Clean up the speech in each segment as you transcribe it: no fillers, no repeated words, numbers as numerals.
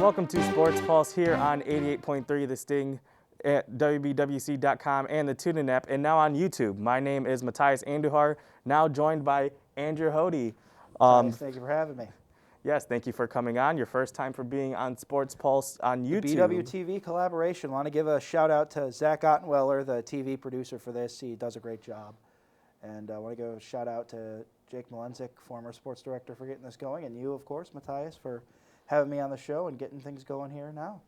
welcome to Sports Pulse here on 88.3 The Sting at WBWC.com and the TuneIn app, and now on YouTube. My name is Matthias Andujar, now joined by Andrew Hody. Thank you for having me. Yes, thank you for coming on. Your first time for being on Sports Pulse on YouTube. The BWTV collaboration. Want to give a shout out to Zach Ottenweller, the TV producer for this. He does a great job. And I want to give a shout out to Jake Malenzik, former sports director, for getting this going. And you, of course, Matthias, for having me on the show and getting things going here now.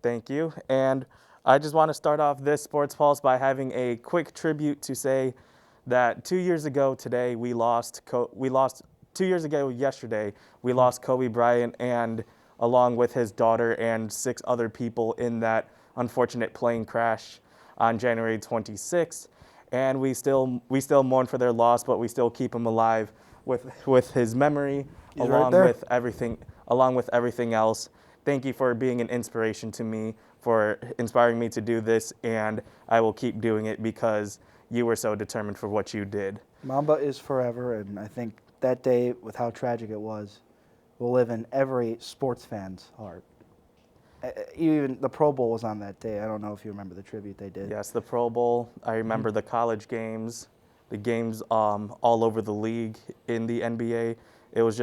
Thank you. And I just want to start off this Sports Pulse by having a quick tribute to say that 2 years ago today, we lost 2 years ago yesterday, we lost Kobe Bryant, and along with his daughter and 6 other people in that unfortunate plane crash on January 26th. And we still mourn for their loss, but we still keep him alive with his memory, along with everything else. Thank you for being an inspiration to me, for inspiring me to do this, and I will keep doing it because you were so determined for what you did. Mamba is forever, and I think that day, with how tragic it was, will live in every sports fan's heart. Even the Pro Bowl was on that day. I don't know if you remember the tribute they did. Yes, the Pro Bowl. I remember the college games, the games all over the league in the NBA. It was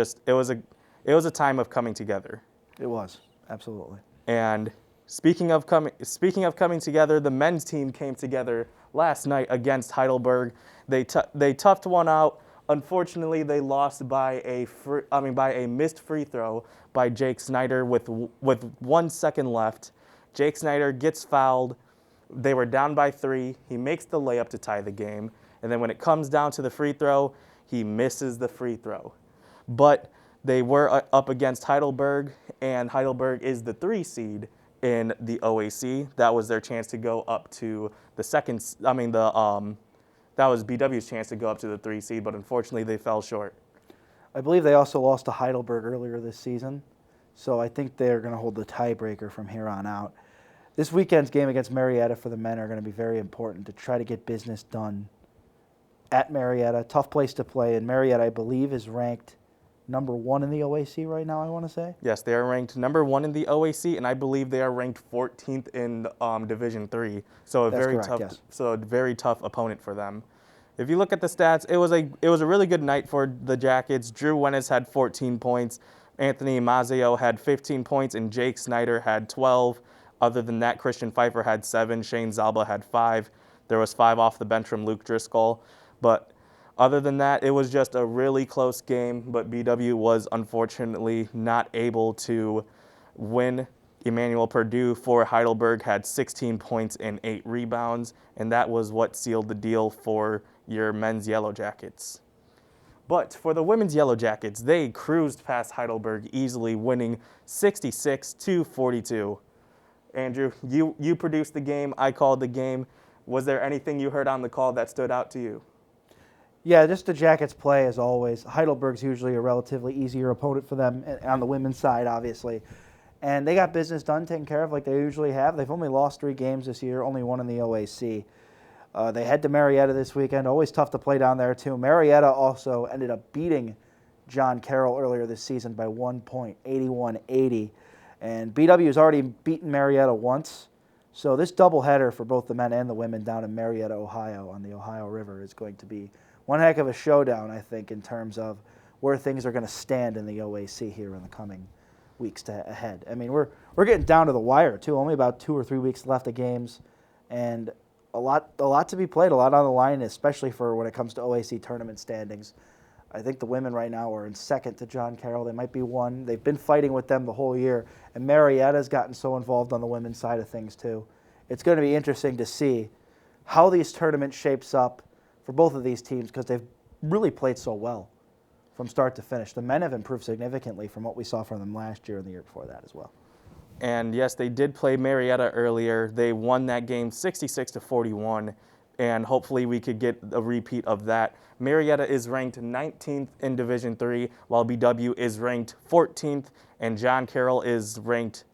a time of coming together. It was, absolutely. And speaking of coming together, the men's team came together last night against Heidelberg. They toughed one out. Unfortunately, they lost by a missed free throw by Jake Snyder with 1 second left. Jake Snyder gets fouled. They were down by 3. He makes the layup to tie the game. And then when it comes down to the free throw, he misses the free throw. But they were up against Heidelberg, and Heidelberg is the 3 seed in the OAC. That was their chance to go up to the second. That was BW's chance to go up to the 3 seed, but unfortunately they fell short. I believe they also lost to Heidelberg earlier this season, so I think they're going to hold the tiebreaker from here on out. This weekend's game against Marietta for the men are going to be very important to try to get business done at Marietta. Tough place to play, and Marietta, I believe, is ranked number 1 in the OAC right now, I want to say. Yes, they are ranked number 1 in the OAC, and I believe they are ranked 14th in Division III. So a very tough opponent for them. If you look at the stats, it was a really good night for the Jackets. Drew Wennes had 14 points, Anthony Mazzeo had 15 points, and Jake Snyder had 12. Other than that, Christian Pfeiffer had 7, Shane Zalba had 5. There was 5 off the bench from Luke Driscoll. But other than that, it was just a really close game, but BW was unfortunately not able to win. Emmanuel Perdue for Heidelberg had 16 points and 8 rebounds, and that was what sealed the deal for your men's Yellow Jackets. But for the women's Yellow Jackets, they cruised past Heidelberg, easily winning 66-42. Andrew, you produced the game. I called the game. Was there anything you heard on the call that stood out to you? Yeah, just the Jackets play as always. Heidelberg's usually a relatively easier opponent for them on the women's side, obviously. And they got business done, taken care of like they usually have. They've only lost 3 games this year, only 1 in the OAC. They head to Marietta this weekend. Always tough to play down there, too. Marietta also ended up beating John Carroll earlier this season by 1 point, 81-80. And BW has already beaten Marietta once. So this doubleheader for both the men and the women down in Marietta, Ohio, on the Ohio River is going to be one heck of a showdown, I think, in terms of where things are going to stand in the OAC here in the coming weeks ahead. I mean, we're getting down to the wire, too. Only about 2 or 3 weeks left of games, and a lot to be played, a lot on the line, especially for when it comes to OAC tournament standings. I think the women right now are in second to John Carroll. They might be 1. They've been fighting with them the whole year, and Marietta's gotten so involved on the women's side of things, too. It's going to be interesting to see how these tournaments shapes up for both of these teams because they've really played so well from start to finish. The men have improved significantly from what we saw from them last year and the year before that as well. And yes, they did play Marietta earlier. They won that game 66-41, and hopefully we could get a repeat of that. Marietta is ranked 19th in Division III, while BW is ranked 14th, and John Carroll is ranked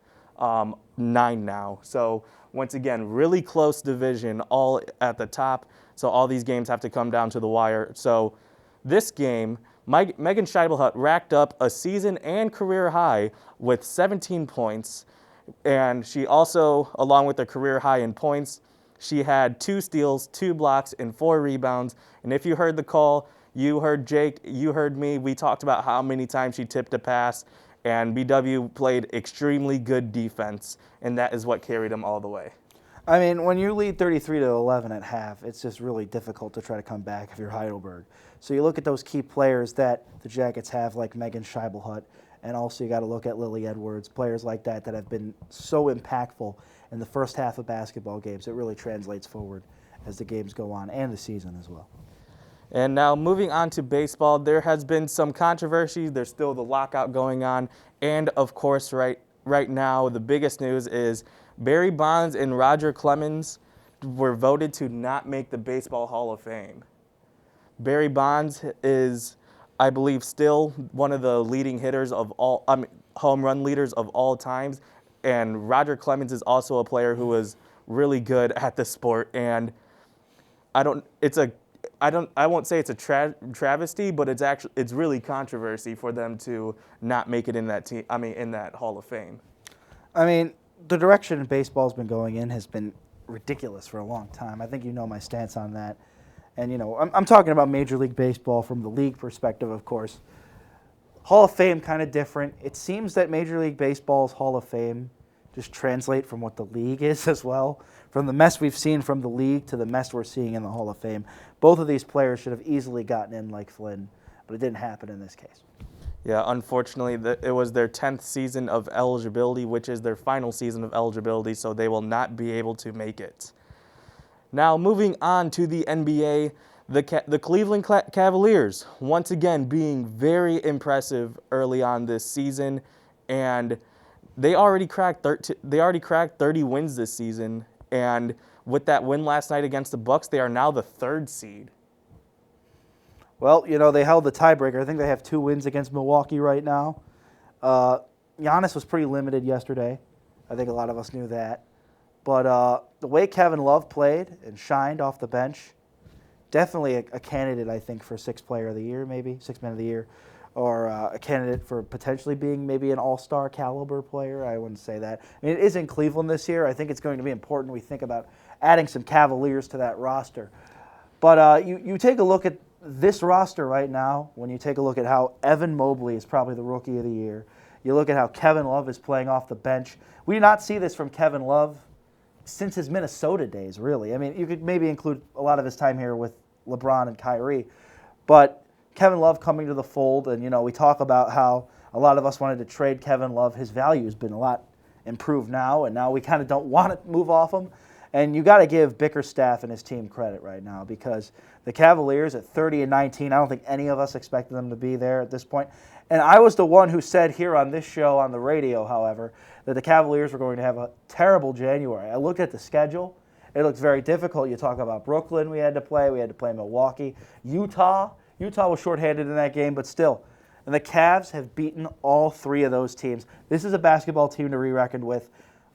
9 now. So once again, really close division, all at the top. So all these games have to come down to the wire. So this game, Megan Scheibelhut racked up a season and career high with 17 points. And she also, along with her career high in points, she had 2 steals, 2 blocks, and 4 rebounds. And if you heard the call, you heard Jake, you heard me. We talked about how many times she tipped a pass. And BW played extremely good defense. And that is what carried them all the way. I mean, when you lead 33-11 at half, it's just really difficult to try to come back if you're Heidelberg. So you look at those key players that the Jackets have, like Megan Scheibelhut, and also you got to look at Lily Edwards, players like that have been so impactful in the first half of basketball games. It really translates forward as the games go on, and the season as well. And now moving on to baseball, there has been some controversy. There's still the lockout going on. And of course, right now, the biggest news is Barry Bonds and Roger Clemens were voted to not make the Baseball Hall of Fame. Barry Bonds is, I believe, still one of the leading hitters of all, home run leaders of all times. And Roger Clemens is also a player who is really good at the sport. And I won't say it's a travesty, but it's really controversy for them to not make it in that in that Hall of Fame. I mean, the direction baseball's been going in has been ridiculous for a long time. I think you know my stance on that. And, I'm talking about Major League Baseball from the league perspective, of course. Hall of Fame, kind of different. It seems that Major League Baseball's Hall of Fame just translate from what the league is as well. From the mess we've seen from the league to the mess we're seeing in the Hall of Fame. Both of these players should have easily gotten in like Flynn, but it didn't happen in this case. Yeah, unfortunately, it was their 10th season of eligibility, which is their final season of eligibility, so they will not be able to make it. Now, moving on to the NBA, the Cleveland Cavaliers, once again being very impressive early on this season, and they already cracked 30 wins this season, and with that win last night against the Bucks, they are now the 3rd seed. Well, they held the tiebreaker. I think they have 2 wins against Milwaukee right now. Giannis was pretty limited yesterday. I think a lot of us knew that. But the way Kevin Love played and shined off the bench, definitely a candidate, I think, for 6th Player of the Year, maybe, 6th Man of the Year, or a candidate for potentially being maybe an all-star caliber player. I wouldn't say that. I mean, it is in Cleveland this year. I think it's going to be important we think about adding some Cavaliers to that roster. But you take a look at this roster right now, when you take a look at how Evan Mobley is probably the Rookie of the Year, you look at how Kevin Love is playing off the bench. We did not see this from Kevin Love since his Minnesota days, really. I mean, you could maybe include a lot of his time here with LeBron and Kyrie. But Kevin Love coming to the fold, and, we talk about how a lot of us wanted to trade Kevin Love. His value has been a lot improved now, and now we kind of don't want to move off him. And you got to give Bickerstaff and his team credit right now, because the Cavaliers at 30-19, I don't think any of us expected them to be there at this point. And I was the one who said here on this show on the radio, however, that the Cavaliers were going to have a terrible January. I looked at the schedule. It looked very difficult. You talk about Brooklyn we had to play Milwaukee. Utah was shorthanded in that game, but still. And the Cavs have beaten all 3 of those teams. This is a basketball team to be reckoned with.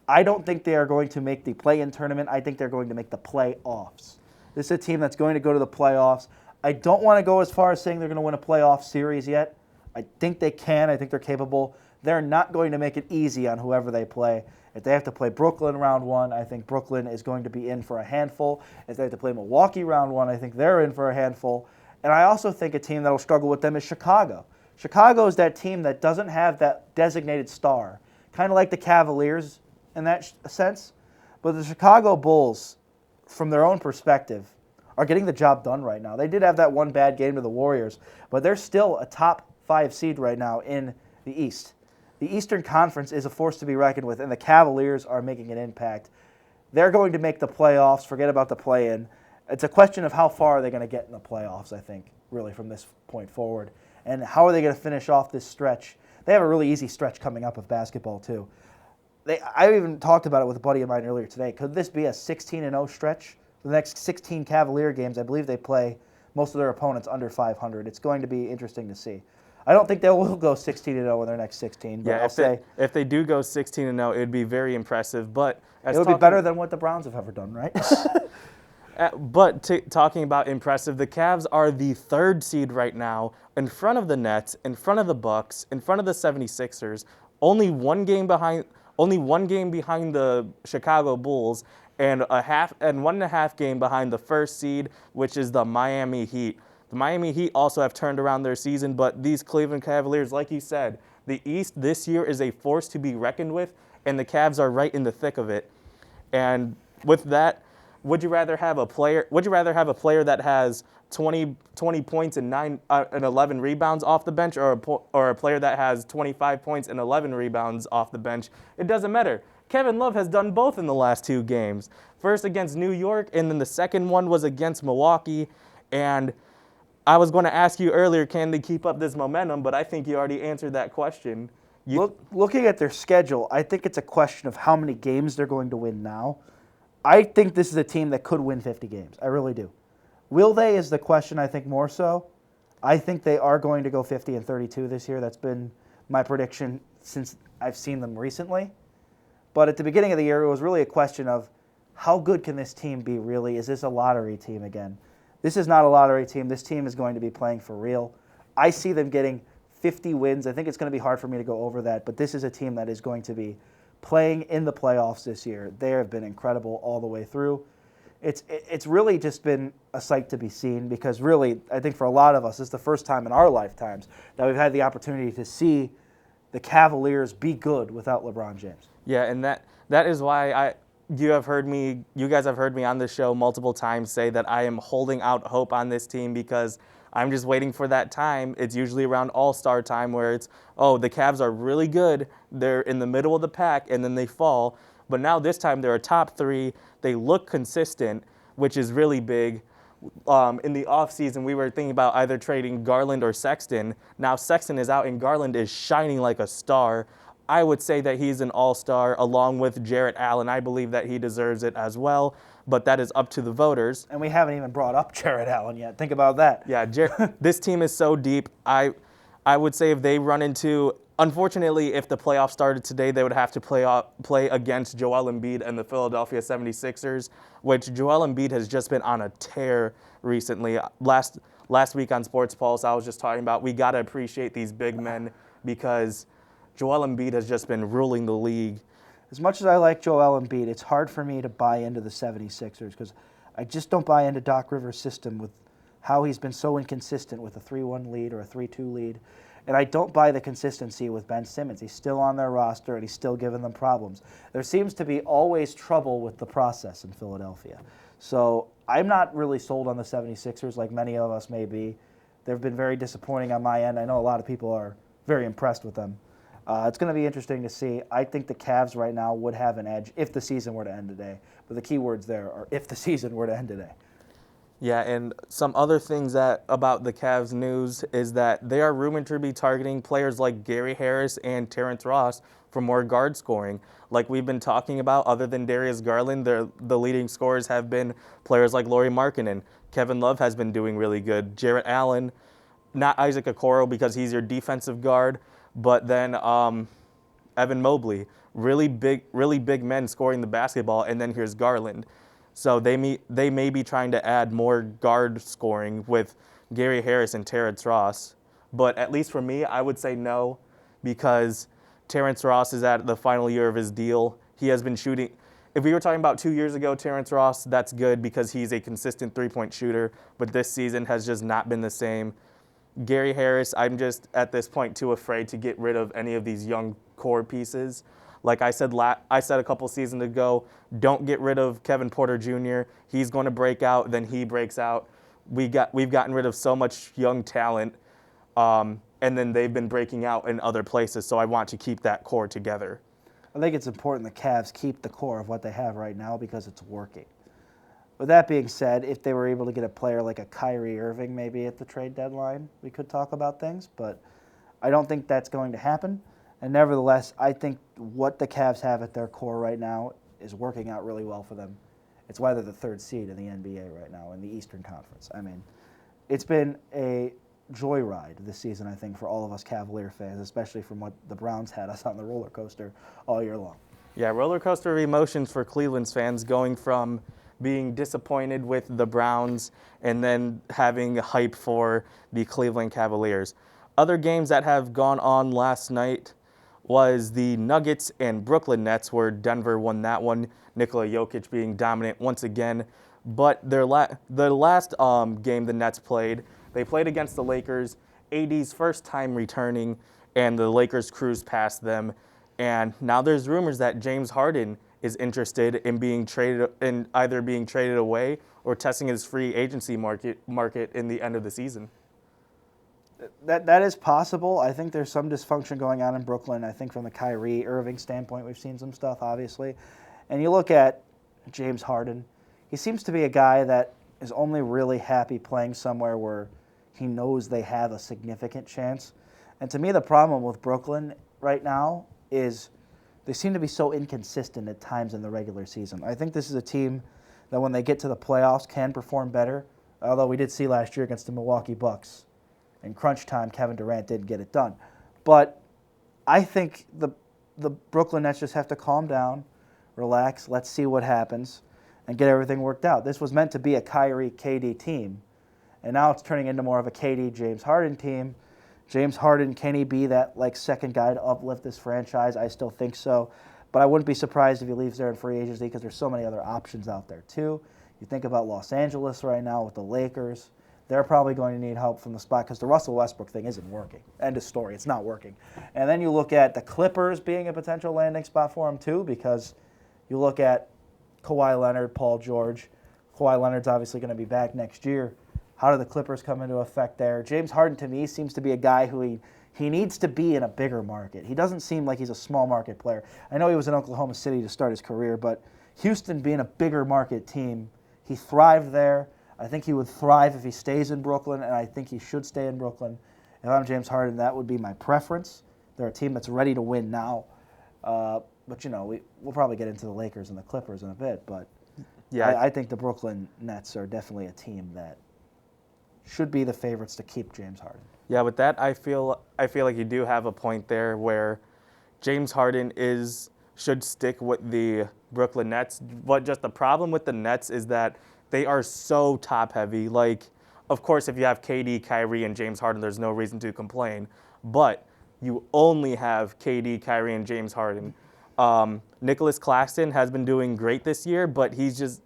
I don't think they are going to make the play-in tournament. I think they're going to make the playoffs. This is a team that's going to go to the playoffs. I don't want to go as far as saying they're going to win a playoff series yet. I think they can. I think they're capable. They're not going to make it easy on whoever they play. If they have to play Brooklyn round 1, I think Brooklyn is going to be in for a handful. If they have to play Milwaukee round 1, I think they're in for a handful. And I also think a team that will struggle with them is Chicago. Chicago is that team that doesn't have that designated star, kind of like the Cavaliers in that sense. But the Chicago Bulls, from their own perspective, are getting the job done right now. They did have that one bad game to the Warriors, but they're still a top 5 seed right now in the East. The Eastern Conference is a force to be reckoned with, and the Cavaliers are making an impact. They're going to make the playoffs. Forget about the play-in. It's a question of how far are they going to get in the playoffs, I think, really, from this point forward. And how are they going to finish off this stretch? They have a really easy stretch coming up of basketball, too. I even talked about it with a buddy of mine earlier today. Could this be a 16-0 stretch? The next 16 Cavalier games, I believe they play most of their opponents under 500. It's going to be interesting to see. I don't think they will go 16-0 in their next 16. But yeah, if they do go 16-0, it would be very impressive. But it would be better than what the Browns have ever done, right? But talking about impressive, the Cavs are the 3rd seed right now, in front of the Nets, in front of the Bucks, in front of the 76ers, only one game behind the Chicago Bulls, and 1.5 game behind the 1st seed, which is the Miami Heat. The Miami Heat also have turned around their season, but these Cleveland Cavaliers, like you said, the East this year is a force to be reckoned with, and the Cavs are right in the thick of it. And with that, would you rather have a player that has 20 points and 11 rebounds off the bench, or a player that has 25 points and 11 rebounds off the bench? It doesn't matter. Kevin Love has done both in the last 2 games. First against New York, and then the second one was against Milwaukee. And I was going to ask you earlier, can they keep up this momentum? But I think you already answered that question. Looking at their schedule, I think it's a question of how many games they're going to win now. I think this is a team that could win 50 games. I really do. Will they is the question, I think, more so. I think they are going to go 50-32 this year. That's been my prediction since I've seen them recently. But at the beginning of the year, it was really a question of how good can this team be really? Is this a lottery team again? This is not a lottery team. This team is going to be playing for real. I see them getting 50 wins. I think it's going to be hard for me to go over that, but this is a team that is going to be playing in the playoffs this year. They have been incredible all the way through. It's really just been a sight to be seen, because really, I think for a lot of us, it's the first time in our lifetimes that we've had the opportunity to see the Cavaliers be good without LeBron James. Yeah, and that is why you guys have heard me on this show multiple times say that I am holding out hope on this team, because I'm just waiting for that time. It's usually around All-Star time where it's, the Cavs are really good. They're in the middle of the pack, and then they fall. But now this time they're a top 3. They look consistent, which is really big. In the offseason, we were thinking about either trading Garland or Sexton. Now Sexton is out, and Garland is shining like a star. I would say that he's an all-star along with Jarrett Allen. I believe that he deserves it as well, but that is up to the voters. And we haven't even brought up Jarrett Allen yet. Think about that. Yeah, this team is so deep. I would say if they run into, unfortunately, if the playoffs started today, they would have to play against Joel Embiid and the Philadelphia 76ers, which Joel Embiid has just been on a tear recently. Last week on SportsPulse, I was just talking about we got to appreciate these big men, because Joel Embiid has just been ruling the league. As much as I like Joel Embiid, it's hard for me to buy into the 76ers, because I just don't buy into Doc Rivers' system with how he's been so inconsistent with a 3-1 lead or a 3-2 lead. And I don't buy the consistency with Ben Simmons. He's still on their roster, and he's still giving them problems. There seems to be always trouble with the process in Philadelphia. So I'm not really sold on the 76ers like many of us may be. They've been very disappointing on my end. I know a lot of people are very impressed with them. It's going to be interesting to see. I think the Cavs right now would have an edge if the season were to end today. But the key words there are if the season were to end today. Yeah, and some other things about the Cavs news is that they are rumored to be targeting players like Gary Harris and Terrence Ross for more guard scoring. Like we've been talking about, other than Darius Garland, the leading scorers have been players like Lauri Markkanen. Kevin Love has been doing really good. Jarrett Allen, not Isaac Okoro because he's your defensive guard, but then Evan Mobley, really big men scoring the basketball, and then here's Garland. So they may be trying to add more guard scoring with Gary Harris and Terrence Ross. But at least for me, I would say no, because Terrence Ross is at the final year of his deal. He has been shooting. If we were talking about 2 years ago, Terrence Ross, that's good because he's a consistent three-point shooter. But this season has just not been the same. Gary Harris, I'm just at this point too afraid to get rid of any of these young core pieces. Like I said a couple seasons ago, don't get rid of Kevin Porter Jr. He's going to break out, then he breaks out. We've gotten rid of so much young talent, and then they've been breaking out in other places. So I want to keep that core together. I think it's important the Cavs keep the core of what they have right now because it's working. With that being said, if they were able to get a player like a Kyrie Irving maybe at the trade deadline, we could talk about things. But I don't think that's going to happen. And nevertheless, I think what the Cavs have at their core right now is working out really well for them. It's why they're the third seed in the NBA right now in the Eastern Conference. I mean, it's been a joyride this season, I think, for all of us Cavalier fans, especially from what the Browns had us on the roller coaster all year long. Yeah, roller coaster of emotions for Cleveland's fans, going from being disappointed with the Browns, and then having hype for the Cleveland Cavaliers. Other games that have gone on last night was the Nuggets and Brooklyn Nets, where Denver won that one, Nikola Jokic being dominant once again. But the last game the Nets played, they played against the Lakers, AD's first time returning, and the Lakers cruised past them. And now there's rumors that James Harden is interested in either being traded away or testing his free agency market in the end of the season. That is possible. I think there's some dysfunction going on in Brooklyn. I think from the Kyrie Irving standpoint, we've seen some stuff, obviously. And you look at James Harden, he seems to be a guy that is only really happy playing somewhere where he knows they have a significant chance. And to me, the problem with Brooklyn right now is they seem to be so inconsistent at times in the regular season. I think this is a team that when they get to the playoffs can perform better, although we did see last year against the Milwaukee Bucks. In crunch time, Kevin Durant didn't get it done. But I think the Brooklyn Nets just have to calm down, relax, let's see what happens, and get everything worked out. This was meant to be a Kyrie KD team, and now it's turning into more of a KD James Harden team. James Harden, can he be that second guy to uplift this franchise? I still think so. But I wouldn't be surprised if he leaves there in free agency because there's so many other options out there too. You think about Los Angeles right now with the Lakers. They're probably going to need help from the spot because the Russell Westbrook thing isn't working. End of story. It's not working. And then you look at the Clippers being a potential landing spot for him too, because you look at Kawhi Leonard, Paul George. Kawhi Leonard's obviously going to be back next year. How do the Clippers come into effect there? James Harden, to me, seems to be a guy who he needs to be in a bigger market. He doesn't seem like he's a small market player. I know he was in Oklahoma City to start his career, but Houston being a bigger market team, he thrived there. I think he would thrive if he stays in Brooklyn, and I think he should stay in Brooklyn. If I'm James Harden, that would be my preference. They're a team that's ready to win now. But, we'll probably get into the Lakers and the Clippers in a bit. But yeah, I think the Brooklyn Nets are definitely a team that should be the favorites to keep James Harden. Yeah, with that, I feel like you do have a point there where James Harden should stick with the Brooklyn Nets. But just the problem with the Nets is that they are so top-heavy. Of course, if you have KD, Kyrie, and James Harden, there's no reason to complain. But you only have KD, Kyrie, and James Harden. Nicholas Claxton has been doing great this year, but he's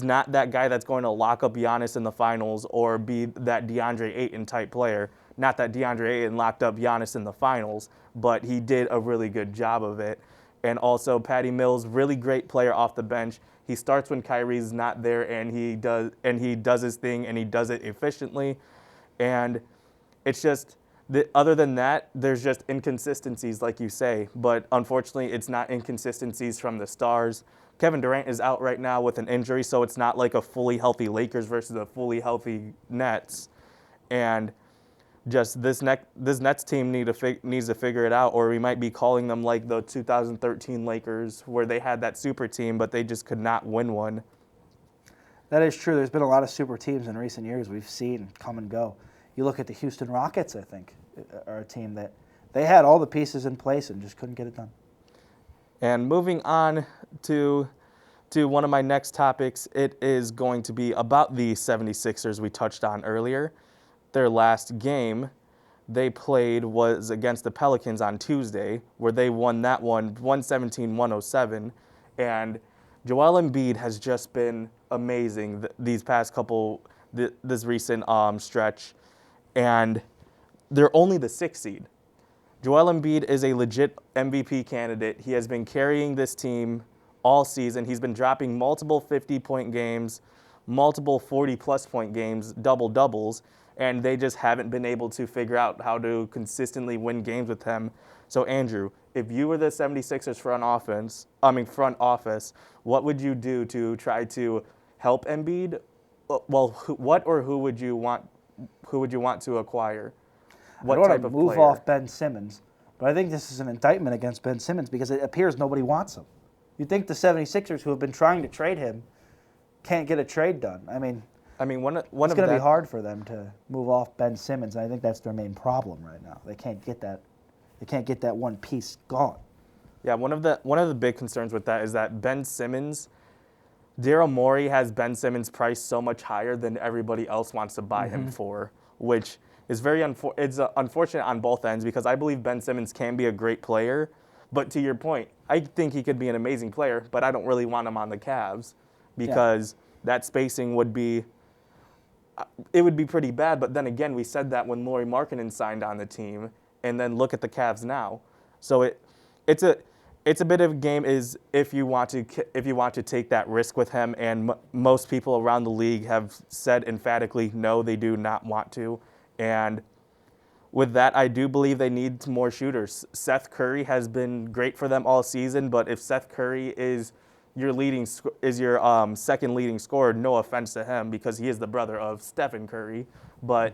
not that guy that's going to lock up Giannis in the finals or be that DeAndre Ayton type player. Not that DeAndre Ayton locked up Giannis in the finals, but he did a really good job of it. And also Patty Mills, really great player off the bench. He starts when Kyrie's not there, and he does his thing, and he does it efficiently. And it's just, other than that, there's just inconsistencies, like you say. But unfortunately, it's not inconsistencies from the stars. Kevin Durant is out right now with an injury, so it's not like a fully healthy Lakers versus a fully healthy Nets. And just this Nets team needs to figure it out, or we might be calling them like the 2013 Lakers, where they had that super team, but they just could not win one. That is true. There's been a lot of super teams in recent years we've seen come and go. You look at the Houston Rockets, I think, are a team that they had all the pieces in place and just couldn't get it done. And moving on to one of my next topics, it is going to be about the 76ers we touched on earlier. Their last game they played was against the Pelicans on Tuesday, where they won that one 117-107. And Joel Embiid has just been amazing these past this recent stretch. And they're only the 6th seed. Joel Embiid is a legit MVP candidate. He has been carrying this team all season. He's been dropping multiple 50-point games, multiple 40-plus point games, double-doubles, and they just haven't been able to figure out how to consistently win games with him. So, Andrew, if you were the 76ers front office, what would you do to try to help Embiid? Well, who would you want to acquire? What type of player? Move off Ben Simmons, but I think this is an indictment against Ben Simmons because it appears nobody wants him. You'd think the 76ers, who have been trying to trade him, can't get a trade done. I mean, it's going to be hard for them to move off Ben Simmons, and I think that's their main problem right now. They can't get that. They can't get that one piece gone. Yeah, one of the big concerns with that is that Ben Simmons Daryl Morey has Ben Simmons priced so much higher than everybody else wants to buy him for, which is it's unfortunate on both ends because I believe Ben Simmons can be a great player. But to your point, I think he could be an amazing player, but I don't really want him on the Cavs because that spacing would be pretty bad. But then again, we said that when Lauri Markkanen signed on the team, and then look at the Cavs now. So it's a bit of a game is if you want to take that risk with him, and most people around the league have said emphatically no, they do not want to, and with that, I do believe they need more shooters. Seth Curry has been great for them all season, but if Seth Curry is your second leading scorer, no offense to him because he is the brother of Stephen Curry, but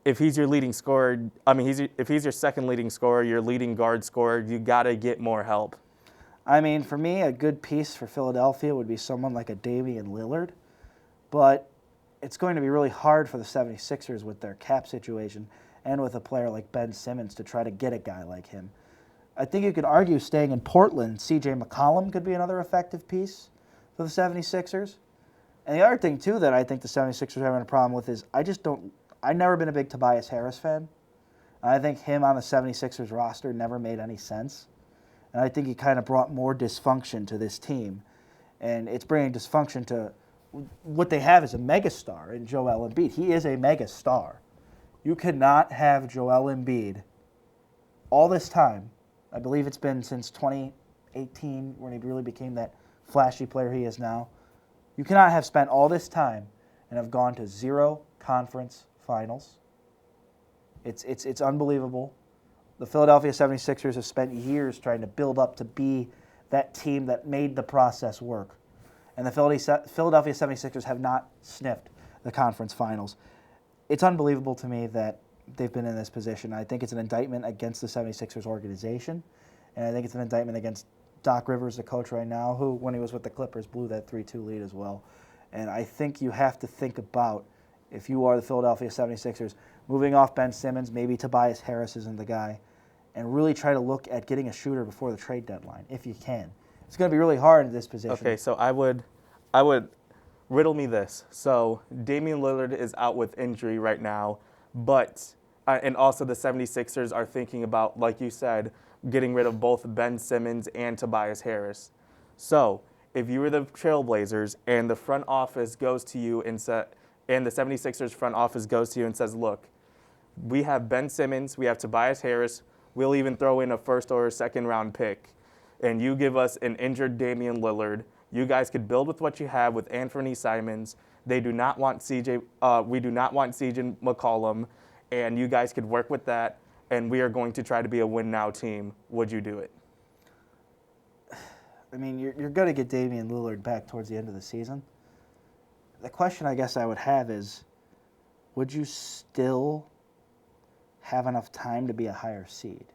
if he's your leading scorer, if he's your second leading scorer, your leading guard scorer, you got to get more help. I mean, for me, a good piece for Philadelphia would be someone like a Damian Lillard, but it's going to be really hard for the 76ers with their cap situation and with a player like Ben Simmons to try to get a guy like him. I think you could argue staying in Portland, C.J. McCollum could be another effective piece for the 76ers. And the other thing, too, that I think the 76ers are having a problem with is I've never been a big Tobias Harris fan. I think him on the 76ers roster never made any sense. And I think he kind of brought more dysfunction to this team. And it's bringing dysfunction to what they have as a megastar in Joel Embiid. He is a megastar. You cannot have Joel Embiid all this time. I believe it's been since 2018 when he really became that flashy player he is now. You cannot have spent all this time and have gone to 0 conference finals. It's unbelievable. The Philadelphia 76ers have spent years trying to build up to be that team that made the process work. And the Philadelphia 76ers have not sniffed the conference finals. It's unbelievable to me that they've been in this position. I think it's an indictment against the 76ers organization, and I think it's an indictment against Doc Rivers, the coach right now, who, when he was with the Clippers, blew that 3-2 lead as well. And I think you have to think about, if you are the Philadelphia 76ers, moving off Ben Simmons, maybe Tobias Harris isn't the guy, and really try to look at getting a shooter before the trade deadline, if you can. It's going to be really hard in this position. Okay, so I would riddle me this. So Damian Lillard is out with injury right now, but and also the 76ers are thinking about, like you said, getting rid of both Ben Simmons and Tobias Harris. So if you were the Trailblazers and the front office goes to you and the 76ers front office goes to you and says, look, we have Ben Simmons, we have Tobias Harris, we'll even throw in a first or a second round pick, and you give us an injured Damian Lillard, you guys could build with what you have with Anthony Simons. We do not want CJ McCollum, and you guys could work with that, and we are going to try to be a win-now team. Would you do it? I mean, you're going to get Damian Lillard back towards the end of the season. The question I guess I would have is, would you still have enough time to be a higher seed?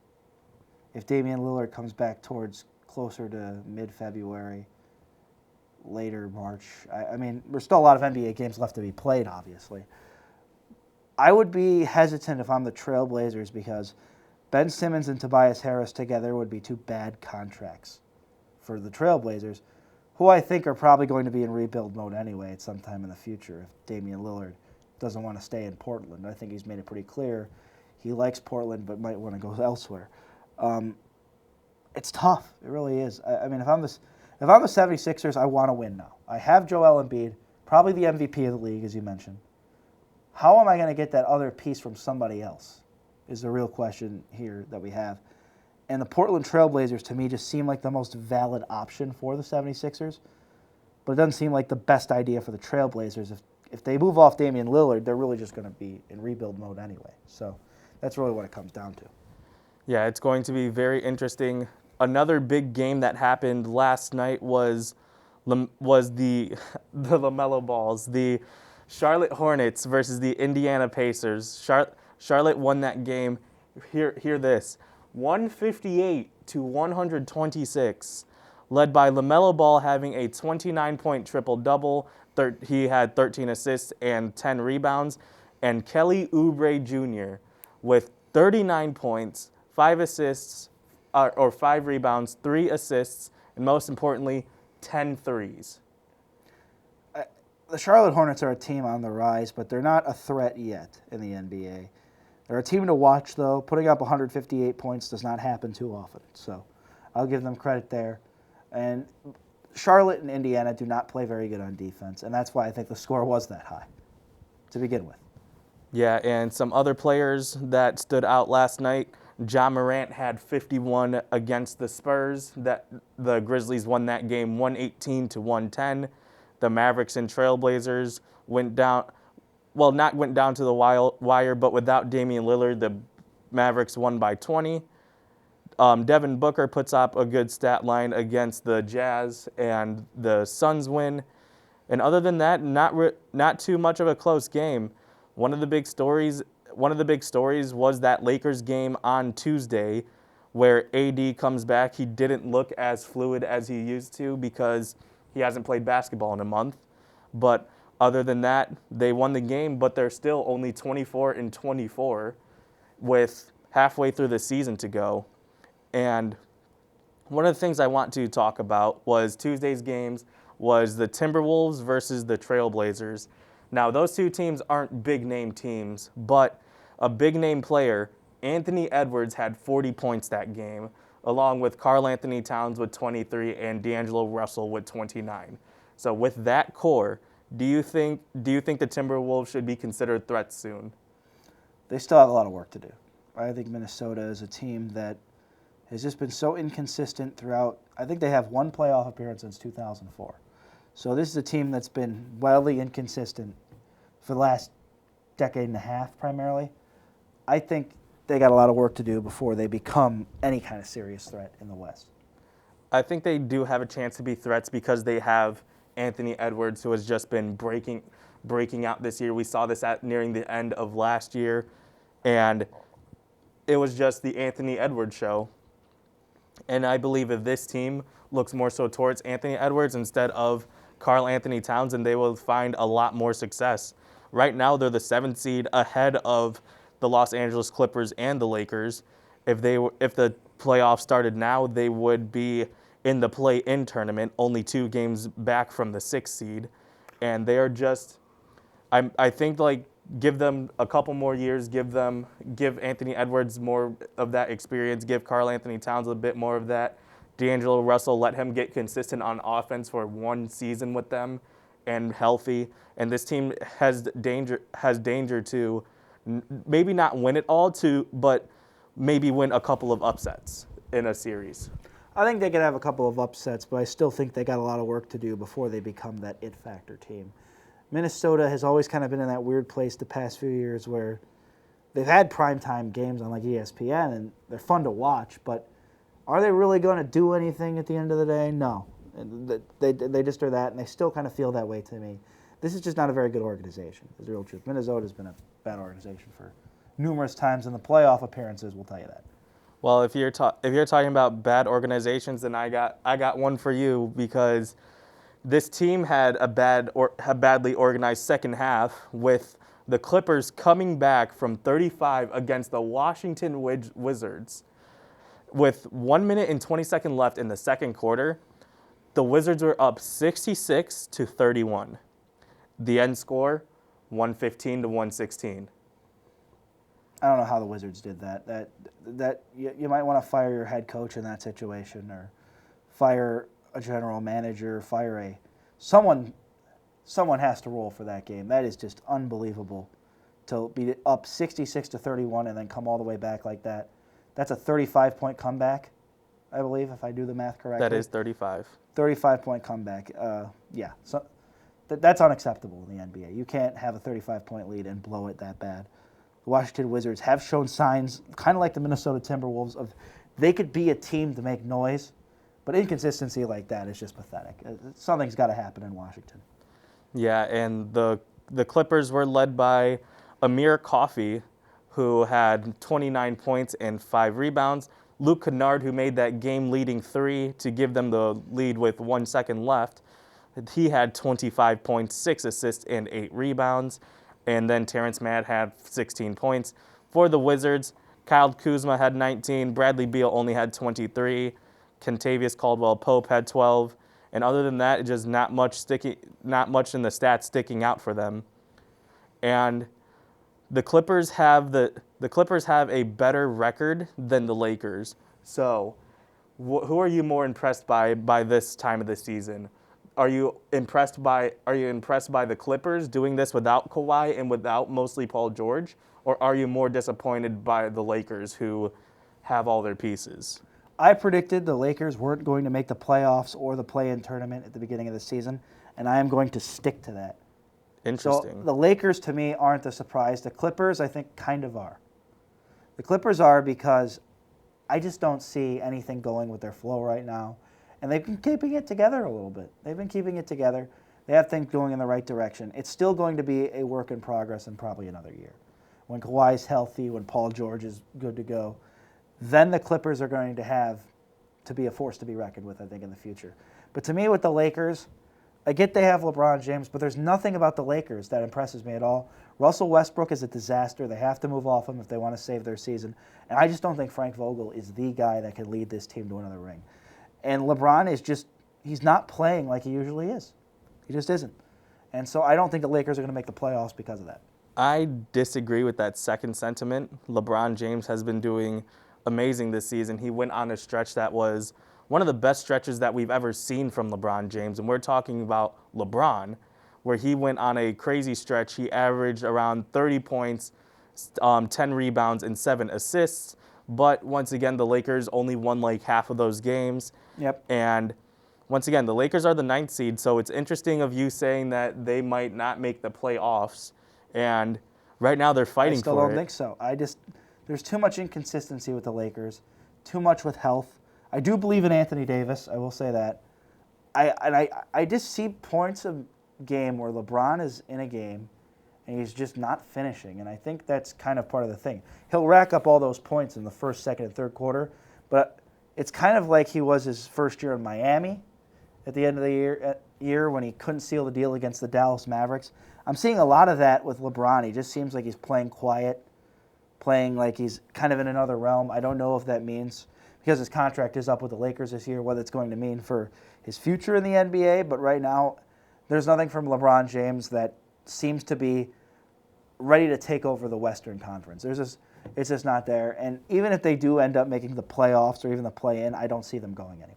If Damian Lillard comes back towards closer to mid-February, later March, I mean, there's still a lot of NBA games left to be played, obviously. I would be hesitant if I'm the Trailblazers because Ben Simmons and Tobias Harris together would be 2 bad contracts for the Trailblazers, who I think are probably going to be in rebuild mode anyway at some time in the future if Damian Lillard doesn't want to stay in Portland. I think he's made it pretty clear he likes Portland but might want to go elsewhere. It's tough. It really is. I mean, if I'm the 76ers, I want to win now. I have Joel Embiid, probably the MVP of the league, as you mentioned. How am I going to get that other piece from somebody else is the real question here that we have. And the Portland Trailblazers, to me, just seem like the most valid option for the 76ers. But it doesn't seem like the best idea for the Trailblazers. If they move off Damian Lillard, they're really just going to be in rebuild mode anyway. So that's really what it comes down to. Yeah, it's going to be very interesting. Another big game that happened last night was the LaMelo Balls, the Charlotte Hornets versus the Indiana Pacers. Charlotte won that game. Hear this. 158-126, led by LaMelo Ball having a 29-point triple-double. He had 13 assists and 10 rebounds. And Kelly Oubre Jr. with 39 points, 5 assists, or 5 rebounds, 3 assists, and most importantly, 10 threes. the Charlotte Hornets are a team on the rise, but they're not a threat yet in the NBA. They're a team to watch, though. Putting up 158 points does not happen too often, so I'll give them credit there. And Charlotte and Indiana do not play very good on defense, and that's why I think the score was that high to begin with. Yeah, and some other players that stood out last night. Ja Morant had 51 against the Spurs. That the Grizzlies won that game 118-110. The Mavericks and Trailblazers went down, well, not went down to the wire, but without Damian Lillard, the Mavericks won by 20. Devin Booker puts up a good stat line against the Jazz, and the Suns win. And other than that, not too much of a close game. One of the big stories was that Lakers game on Tuesday, where AD comes back. He didn't look as fluid as he used to because he hasn't played basketball in a month. But other than that, they won the game, but they're still only 24-24 with halfway through the season to go. And one of the things I want to talk about was Tuesday's games was the Timberwolves versus the Trailblazers. Now, those two teams aren't big-name teams, but a big-name player, Anthony Edwards, had 40 points that game, along with Karl Anthony Towns with 23 and D'Angelo Russell with 29. So with that core, do you think the Timberwolves should be considered threats soon? They still have a lot of work to do. I think Minnesota is a team that has just been so inconsistent throughout. I think they have one playoff appearance since 2004. So this is a team that's been wildly inconsistent for the last decade and a half primarily. I think they got a lot of work to do before they become any kind of serious threat in the West. I think they do have a chance to be threats because they have Anthony Edwards, who has just been breaking out this year. We saw this nearing the end of last year, and it was just the Anthony Edwards show. And I believe if this team looks more so towards Anthony Edwards instead of Karl Anthony Towns, and they will find a lot more success. Right now, they're the 7th seed ahead of the Los Angeles Clippers and the Lakers. If the playoffs started now, they would be in the play-in tournament, only 2 games back from the 6th seed. And they are just, I think, like, give them a couple more years, give Anthony Edwards more of that experience, give Karl Anthony Towns a bit more of that. D'Angelo Russell, let him get consistent on offense for 1 season with them and healthy. And this team has danger to maybe not win it all, but maybe win a couple of upsets in a series. I think they could have a couple of upsets, but I still think they got a lot of work to do before they become that it factor team. Minnesota has always kind of been in that weird place the past few years where they've had primetime games on like ESPN, and they're fun to watch, but are they really going to do anything at the end of the day? No. They just are that, and they still kind of feel that way to me. This is just not a very good organization, is the real truth. Minnesota's been a bad organization for numerous times in the playoff appearances, we'll tell you that. Well, if you're talking about bad organizations, then I got one for you, because this team had a badly organized second half with the Clippers coming back from 35 against the Washington Wizards. With 1 minute and 20 seconds left in the second quarter, the Wizards were up 66-31. The end score, 115-116. I don't know how the Wizards did that. That you might want to fire your head coach in that situation, or fire a general manager, someone has to roll for that game. That is just unbelievable to be up 66-31 and then come all the way back like that. That's a 35-point comeback, I believe, if I do the math correctly. That is 35. 35-point comeback. Yeah, so that's unacceptable in the NBA. You can't have a 35-point lead and blow it that bad. The Washington Wizards have shown signs, kind of like the Minnesota Timberwolves, of they could be a team to make noise, but inconsistency like that is just pathetic. Something's got to happen in Washington. Yeah, and the Clippers were led by Amir Coffey, who had 29 points and 5 rebounds. Luke Kennard, who made that game-leading 3 to give them the lead with 1 second left. He had 25 points, 6 assists, and 8 rebounds. And then Terrence Mann had 16 points. For the Wizards, Kyle Kuzma had 19, Bradley Beal only had 23, Kentavious Caldwell-Pope had 12, And other than that, it's just not much in the stats sticking out for them. And the Clippers have a better record than the Lakers. So, who are you more impressed by this time of the season? Are you impressed by the Clippers doing this without Kawhi and without mostly Paul George, or are you more disappointed by the Lakers who have all their pieces? I predicted the Lakers weren't going to make the playoffs or the play-in tournament at the beginning of the season, and I am going to stick to that. Interesting. So the Lakers, to me, aren't the surprise. The Clippers, I think, kind of are. The Clippers are because I just don't see anything going with their flow right now, and they've been keeping it together a little bit. They've been keeping it together. They have things going in the right direction. It's still going to be a work in progress in probably another year. When Kawhi's healthy, when Paul George is good to go, then the Clippers are going to be a force to be reckoned with, I think, in the future. But to me, with the Lakers, I get they have LeBron James, but there's nothing about the Lakers that impresses me at all. Russell Westbrook is a disaster. They have to move off him if they want to save their season. And I just don't think Frank Vogel is the guy that can lead this team to another ring. And LeBron he's not playing like he usually is. He just isn't. And so I don't think the Lakers are going to make the playoffs because of that. I disagree with that second sentiment. LeBron James has been doing amazing this season. He went on a stretch that was one of the best stretches that we've ever seen from LeBron James. And we're talking about LeBron, where he went on a crazy stretch. He averaged around 30 points, 10 rebounds, and 7 assists. But once again, the Lakers only won like half of those games. Yep. And once again, the Lakers are the 9th seed. So it's interesting of you saying that they might not make the playoffs. And right now they're fighting for it. I still don't think so. There's too much inconsistency with the Lakers, too much with health. I do believe in Anthony Davis. I will say that. I just see points of game where LeBron is in a game and he's just not finishing, and I think that's kind of part of the thing. He'll rack up all those points in the first, second, and third quarter, but it's kind of like he was his first year in Miami at the end of the year when he couldn't seal the deal against the Dallas Mavericks. I'm seeing a lot of that with LeBron. He just seems like he's playing quiet, playing like he's kind of in another realm. I don't know if that means, because his contract is up with the Lakers this year, what it's going to mean for his future in the NBA. But right now, there's nothing from LeBron James that seems to be ready to take over the Western Conference. It's just not there. And even if they do end up making the playoffs or even the play-in, I don't see them going anywhere.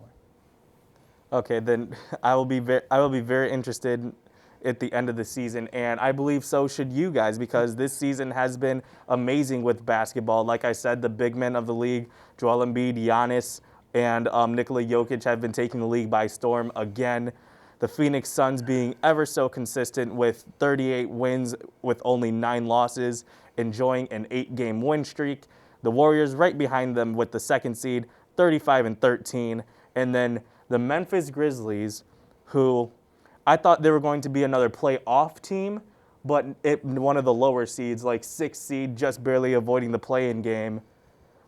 Okay, then I will be very interested at the end of the season, and I believe so should you guys, because this season has been amazing with basketball. Like I said, the big men of the league, Joel Embiid, Giannis, and Nikola Jokic have been taking the league by storm again. The Phoenix Suns being ever so consistent with 38 wins with only 9 losses, enjoying an 8-game win streak. The Warriors right behind them with the second seed, 35-13, and then the Memphis Grizzlies, who I thought they were going to be another playoff team, but one of the lower seeds, like 6th seed, just barely avoiding the play-in game.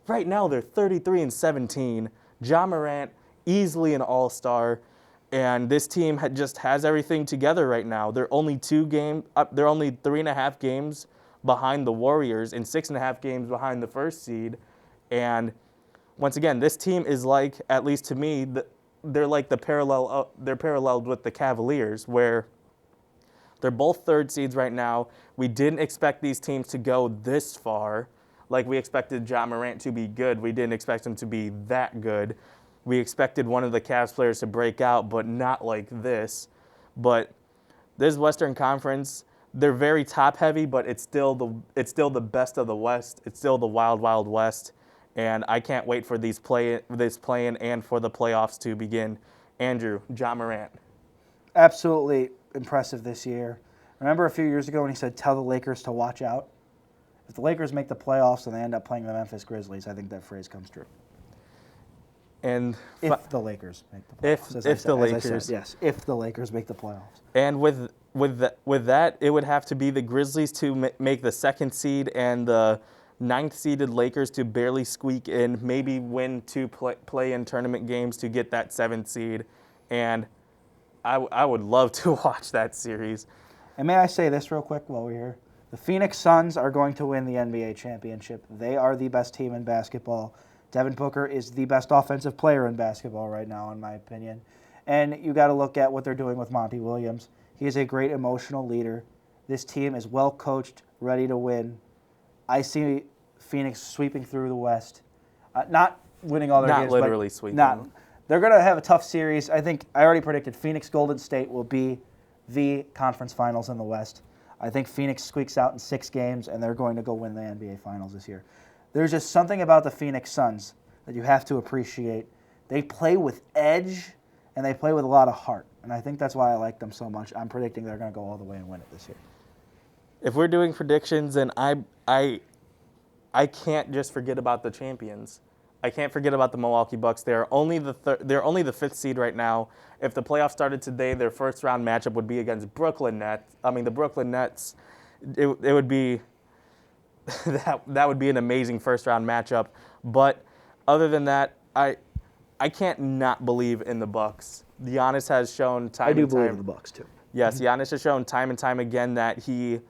Right now, they're 33-17. Ja Morant, easily an all-star, and this team just has everything together right now. They're only 3.5 games behind the Warriors and 6.5 games behind the first seed. And once again, this team is like, at least to me, they're like they're paralleled with the Cavaliers, where they're both 3rd seeds right now. We didn't expect these teams to go this far. Like, we expected Ja Morant to be good. We didn't expect him to be that good. We expected one of the Cavs players to break out, but not like this. But this Western Conference, they're very top-heavy, but it's still the best of the West. It's still the wild, wild West. And I can't wait for this play-in and for the playoffs to begin. Andrew, Ja Morant. Absolutely impressive this year. Remember a few years ago when he said, tell the Lakers to watch out? If the Lakers make the playoffs and they end up playing the Memphis Grizzlies, I think that phrase comes true. And if the Lakers make the playoffs. If the Lakers make the playoffs. And with that, it would have to be the Grizzlies to make the 2nd seed and the 9th-seeded Lakers to barely squeak in, maybe win 2 play-in tournament games to get that 7th seed. And I would love to watch that series. And may I say this real quick while we're here? The Phoenix Suns are going to win the NBA championship. They are the best team in basketball. Devin Booker is the best offensive player in basketball right now, in my opinion. And you got to look at what they're doing with Monty Williams. He is a great emotional leader. This team is well coached, ready to win. I see Phoenix sweeping through the West. Not winning all their games. Not literally sweeping. They're going to have a tough series. I think I already predicted Phoenix Golden State will be the conference finals in the West. I think Phoenix squeaks out in 6 games, and they're going to go win the NBA Finals this year. There's just something about the Phoenix Suns that you have to appreciate. They play with edge, and they play with a lot of heart. And I think that's why I like them so much. I'm predicting they're going to go all the way and win it this year. If we're doing predictions, then I can't just forget about the champions. I can't forget about the Milwaukee Bucks. They're only the 5th seed right now. If the playoffs started today, their first round matchup would be against Brooklyn Nets. The Brooklyn Nets. It would be that would be an amazing first round matchup. But other than that, I can't not believe in the Bucks. Giannis has shown time and time. I do believe in the Bucks too. Yes, Giannis has shown time and time again that he,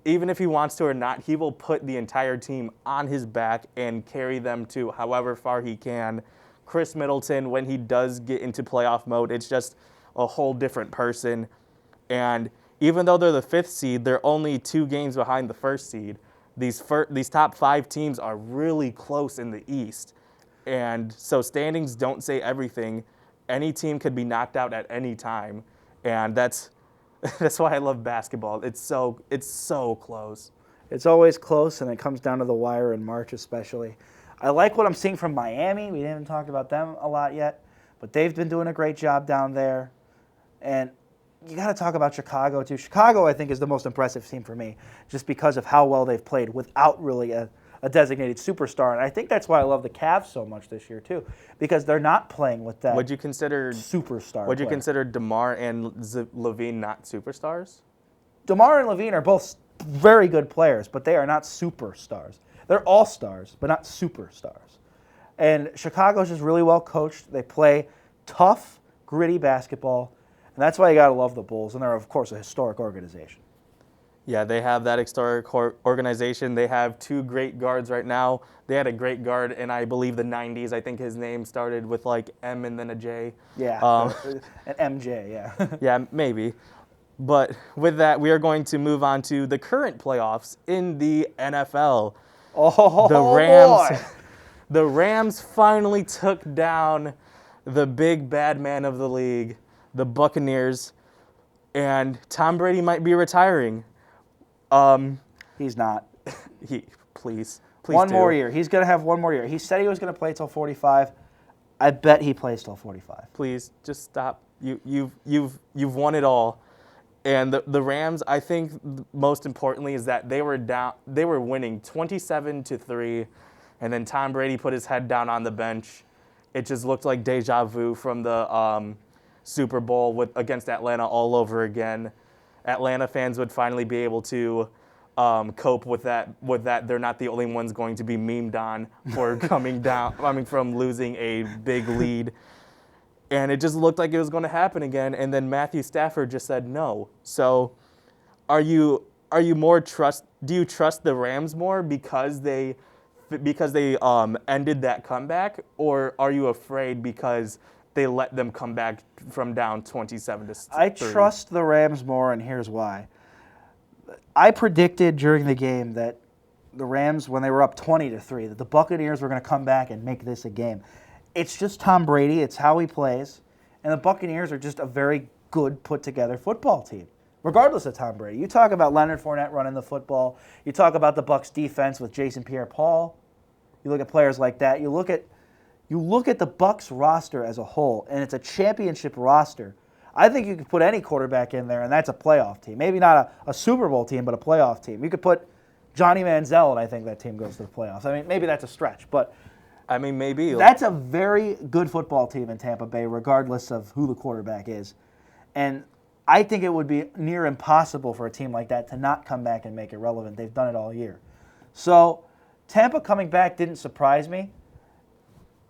even if he wants to or not, he will put the entire team on his back and carry them to however far he can. Chris Middleton, when he does get into playoff mode, it's just a whole different person. And even though they're the 5th seed, they're only 2 games behind the 1st seed. These top 5 teams are really close in the East. And so standings don't say everything. Any team could be knocked out at any time. And that's why I love basketball. It's so close. It's always close, and it comes down to the wire in March especially. I like what I'm seeing from Miami. We haven't talked about them a lot yet, but they've been doing a great job down there. And you got to talk about Chicago, too. Chicago, I think, is the most impressive team for me, just because of how well they've played without really a designated superstar. And I think that's why I love the Cavs so much this year, too, because they're not playing with that superstar Would you consider DeMar and Levine not superstars? DeMar and Levine are both very good players, but they are not superstars. They're all-stars, but not superstars. And Chicago's just really well coached. They play tough, gritty basketball, and that's why you got to love the Bulls. And they're, of course, a historic organization. Yeah, they have that historic organization. They have 2 great guards right now. They had a great guard in, I believe, the 90s. I think his name started with, like, M and then a J. Yeah, an MJ, yeah. Yeah, maybe. But with that, we are going to move on to the current playoffs in the NFL. Oh, boy. The Rams finally took down the big bad man of the league, the Buccaneers, and Tom Brady might be retiring. He's not. Please one more year. He's going to have one more year. He said he was going to play till 45. I bet he plays till 45. Please, just stop. You've won it all. And the Rams, I think most importantly is that they were winning 27-3, and then Tom Brady put his head down on the bench. It just looked like deja vu from the Super Bowl against Atlanta all over again. Atlanta fans would finally be able to cope with that. They're not the only ones going to be memed on for from losing a big lead. And it just looked like it was going to happen again. And then Matthew Stafford just said no. So do you trust the Rams more because they ended that comeback, or are you afraid because they let them come back from down 27-3? I trust the Rams more, and here's why. I predicted during the game that the Rams, when they were up 20-3, that the Buccaneers were going to come back and make this a game. It's just Tom Brady. It's how he plays. And the Buccaneers are just a very good, put-together football team, regardless of Tom Brady. You talk about Leonard Fournette running the football. You talk about the Bucs defense with Jason Pierre-Paul. You look at players like that. You look at the Bucs roster as a whole, and it's a championship roster. I think you could put any quarterback in there, and that's a playoff team. Maybe not a Super Bowl team, but a playoff team. You could put Johnny Manziel, and I think that team goes to the playoffs. I mean, maybe that's a stretch, but maybe. That's a very good football team in Tampa Bay, regardless of who the quarterback is. And I think it would be near impossible for a team like that to not come back and make it relevant. They've done it all year. So Tampa coming back didn't surprise me.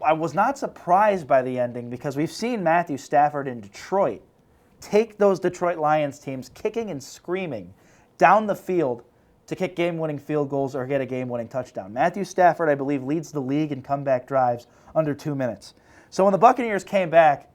I was not surprised by the ending because we've seen Matthew Stafford in Detroit take those Detroit Lions teams kicking and screaming down the field to kick game-winning field goals or get a game-winning touchdown. Matthew Stafford, I believe, leads the league in comeback drives under 2 minutes. So when the Buccaneers came back,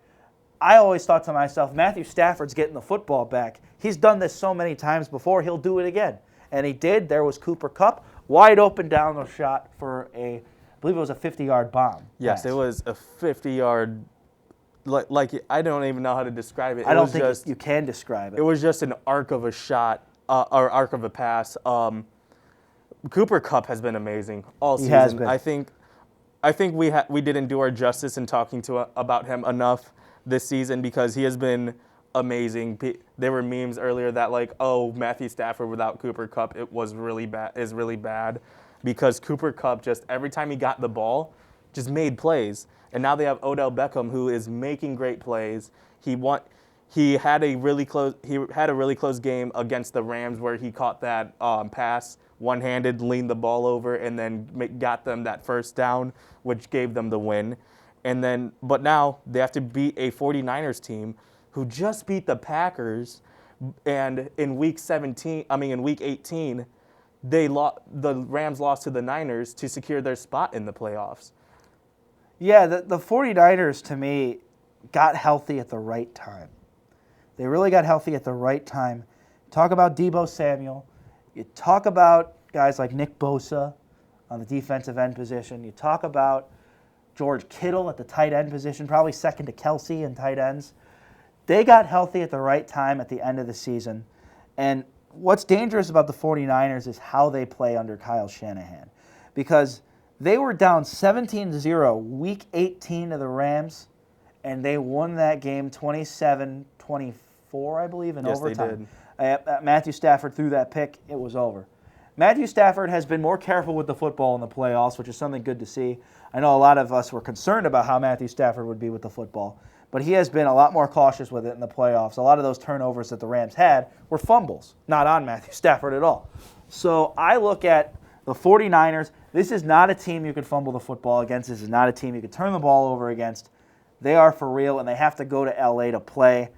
I always thought to myself, Matthew Stafford's getting the football back. He's done this so many times before, he'll do it again. And he did. There was Cooper Kupp, wide open down the shot for I believe it was a 50-yard bomb. Yes, it was a 50-yard, like I don't even know how to describe it. I don't think you can describe it. It was just an arc of a shot, or arc of a pass. Cooper Kupp has been amazing all season. He has been. I think we didn't do our justice in talking about him enough this season because he has been amazing. There were memes earlier that like, oh, Matthew Stafford without Cooper Kupp, it was really bad, because Cooper Kupp just every time he got the ball, just made plays. And now they have Odell Beckham who is making great plays. He had a really close game against the Rams where he caught that pass one-handed, leaned the ball over, and then got them that first down, which gave them the win. But now they have to beat a 49ers team who just beat the Packers, and in week 18, the Rams lost to the Niners to secure their spot in the playoffs. Yeah, the 49ers, to me, got healthy at the right time. They really got healthy at the right time. Talk about Deebo Samuel. You talk about guys like Nick Bosa on the defensive end position. You talk about George Kittle at the tight end position, probably second to Kelsey in tight ends. They got healthy at the right time at the end of the season. And what's dangerous about the 49ers is how they play under Kyle Shanahan. Because they were down 17-0 week 18 to the Rams, and they won that game 27-24, I believe, in overtime. Yes, they did. Matthew Stafford threw that pick. It was over. Matthew Stafford has been more careful with the football in the playoffs, which is something good to see. I know a lot of us were concerned about how Matthew Stafford would be with the football, but he has been a lot more cautious with it in the playoffs. A lot of those turnovers that the Rams had were fumbles, not on Matthew Stafford at all. So I look at the 49ers. This is not a team you could fumble the football against. This is not a team you could turn the ball over against. They are for real, and they have to go to L.A. to play.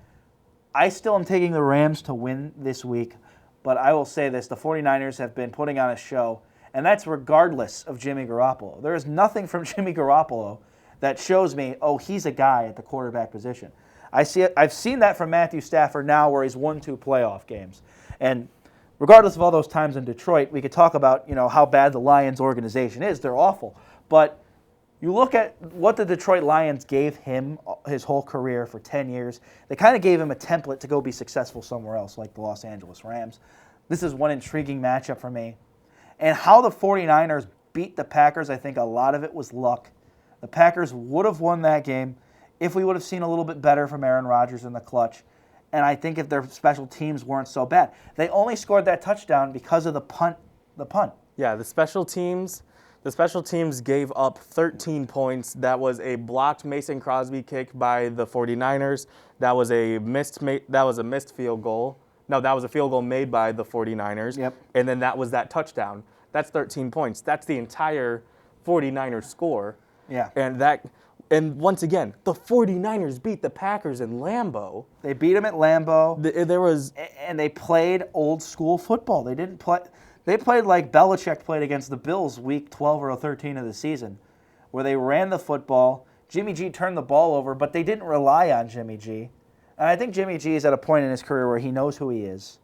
I still am taking the Rams to win this week, but I will say this. The 49ers have been putting on a show, and that's regardless of Jimmy Garoppolo. There is nothing from Jimmy Garoppolo that shows me, oh, he's a guy at the quarterback position. I've seen that from Matthew Stafford now where he's won 2 playoff games. And regardless of all those times in Detroit, we could talk about how bad the Lions organization is. They're awful. But you look at what the Detroit Lions gave him his whole career for 10 years. They kind of gave him a template to go be successful somewhere else, like the Los Angeles Rams. This is one intriguing matchup for me. And how the 49ers beat the Packers, I think a lot of it was luck. The Packers would have won that game if we would have seen a little bit better from Aaron Rodgers in the clutch. And I think if their special teams weren't so bad. They only scored that touchdown because of the punt. Yeah, the special teams gave up 13 points. That was a blocked Mason Crosby kick by the 49ers. That was a missed field goal. No, that was a field goal made by the 49ers. Yep. And then that was that touchdown. That's 13 points. That's the entire 49ers score. Yeah. And once again, the 49ers beat the Packers in Lambeau. They beat them at Lambeau. And they played old school football. They played like Belichick played against the Bills week 12 or 13 of the season, where they ran the football. Jimmy G turned the ball over, but they didn't rely on Jimmy G. And I think Jimmy G is at a point in his career where he knows who he is.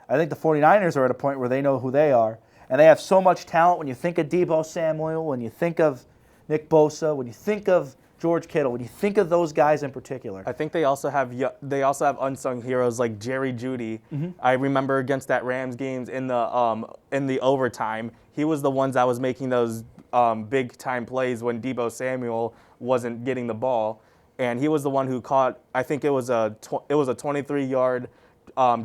I think the 49ers are at a point where they know who they are. And they have so much talent. When you think of Deebo Samuel, when you think of Nick Bosa, when you think of George Kittle, when you think of those guys in particular. I think they also have unsung heroes like Jerry Jeudy. Mm-hmm. I remember against that Rams games in the overtime, he was the ones that was making those big time plays when Deebo Samuel wasn't getting the ball, and he was the one who caught. I think it was a 23-yard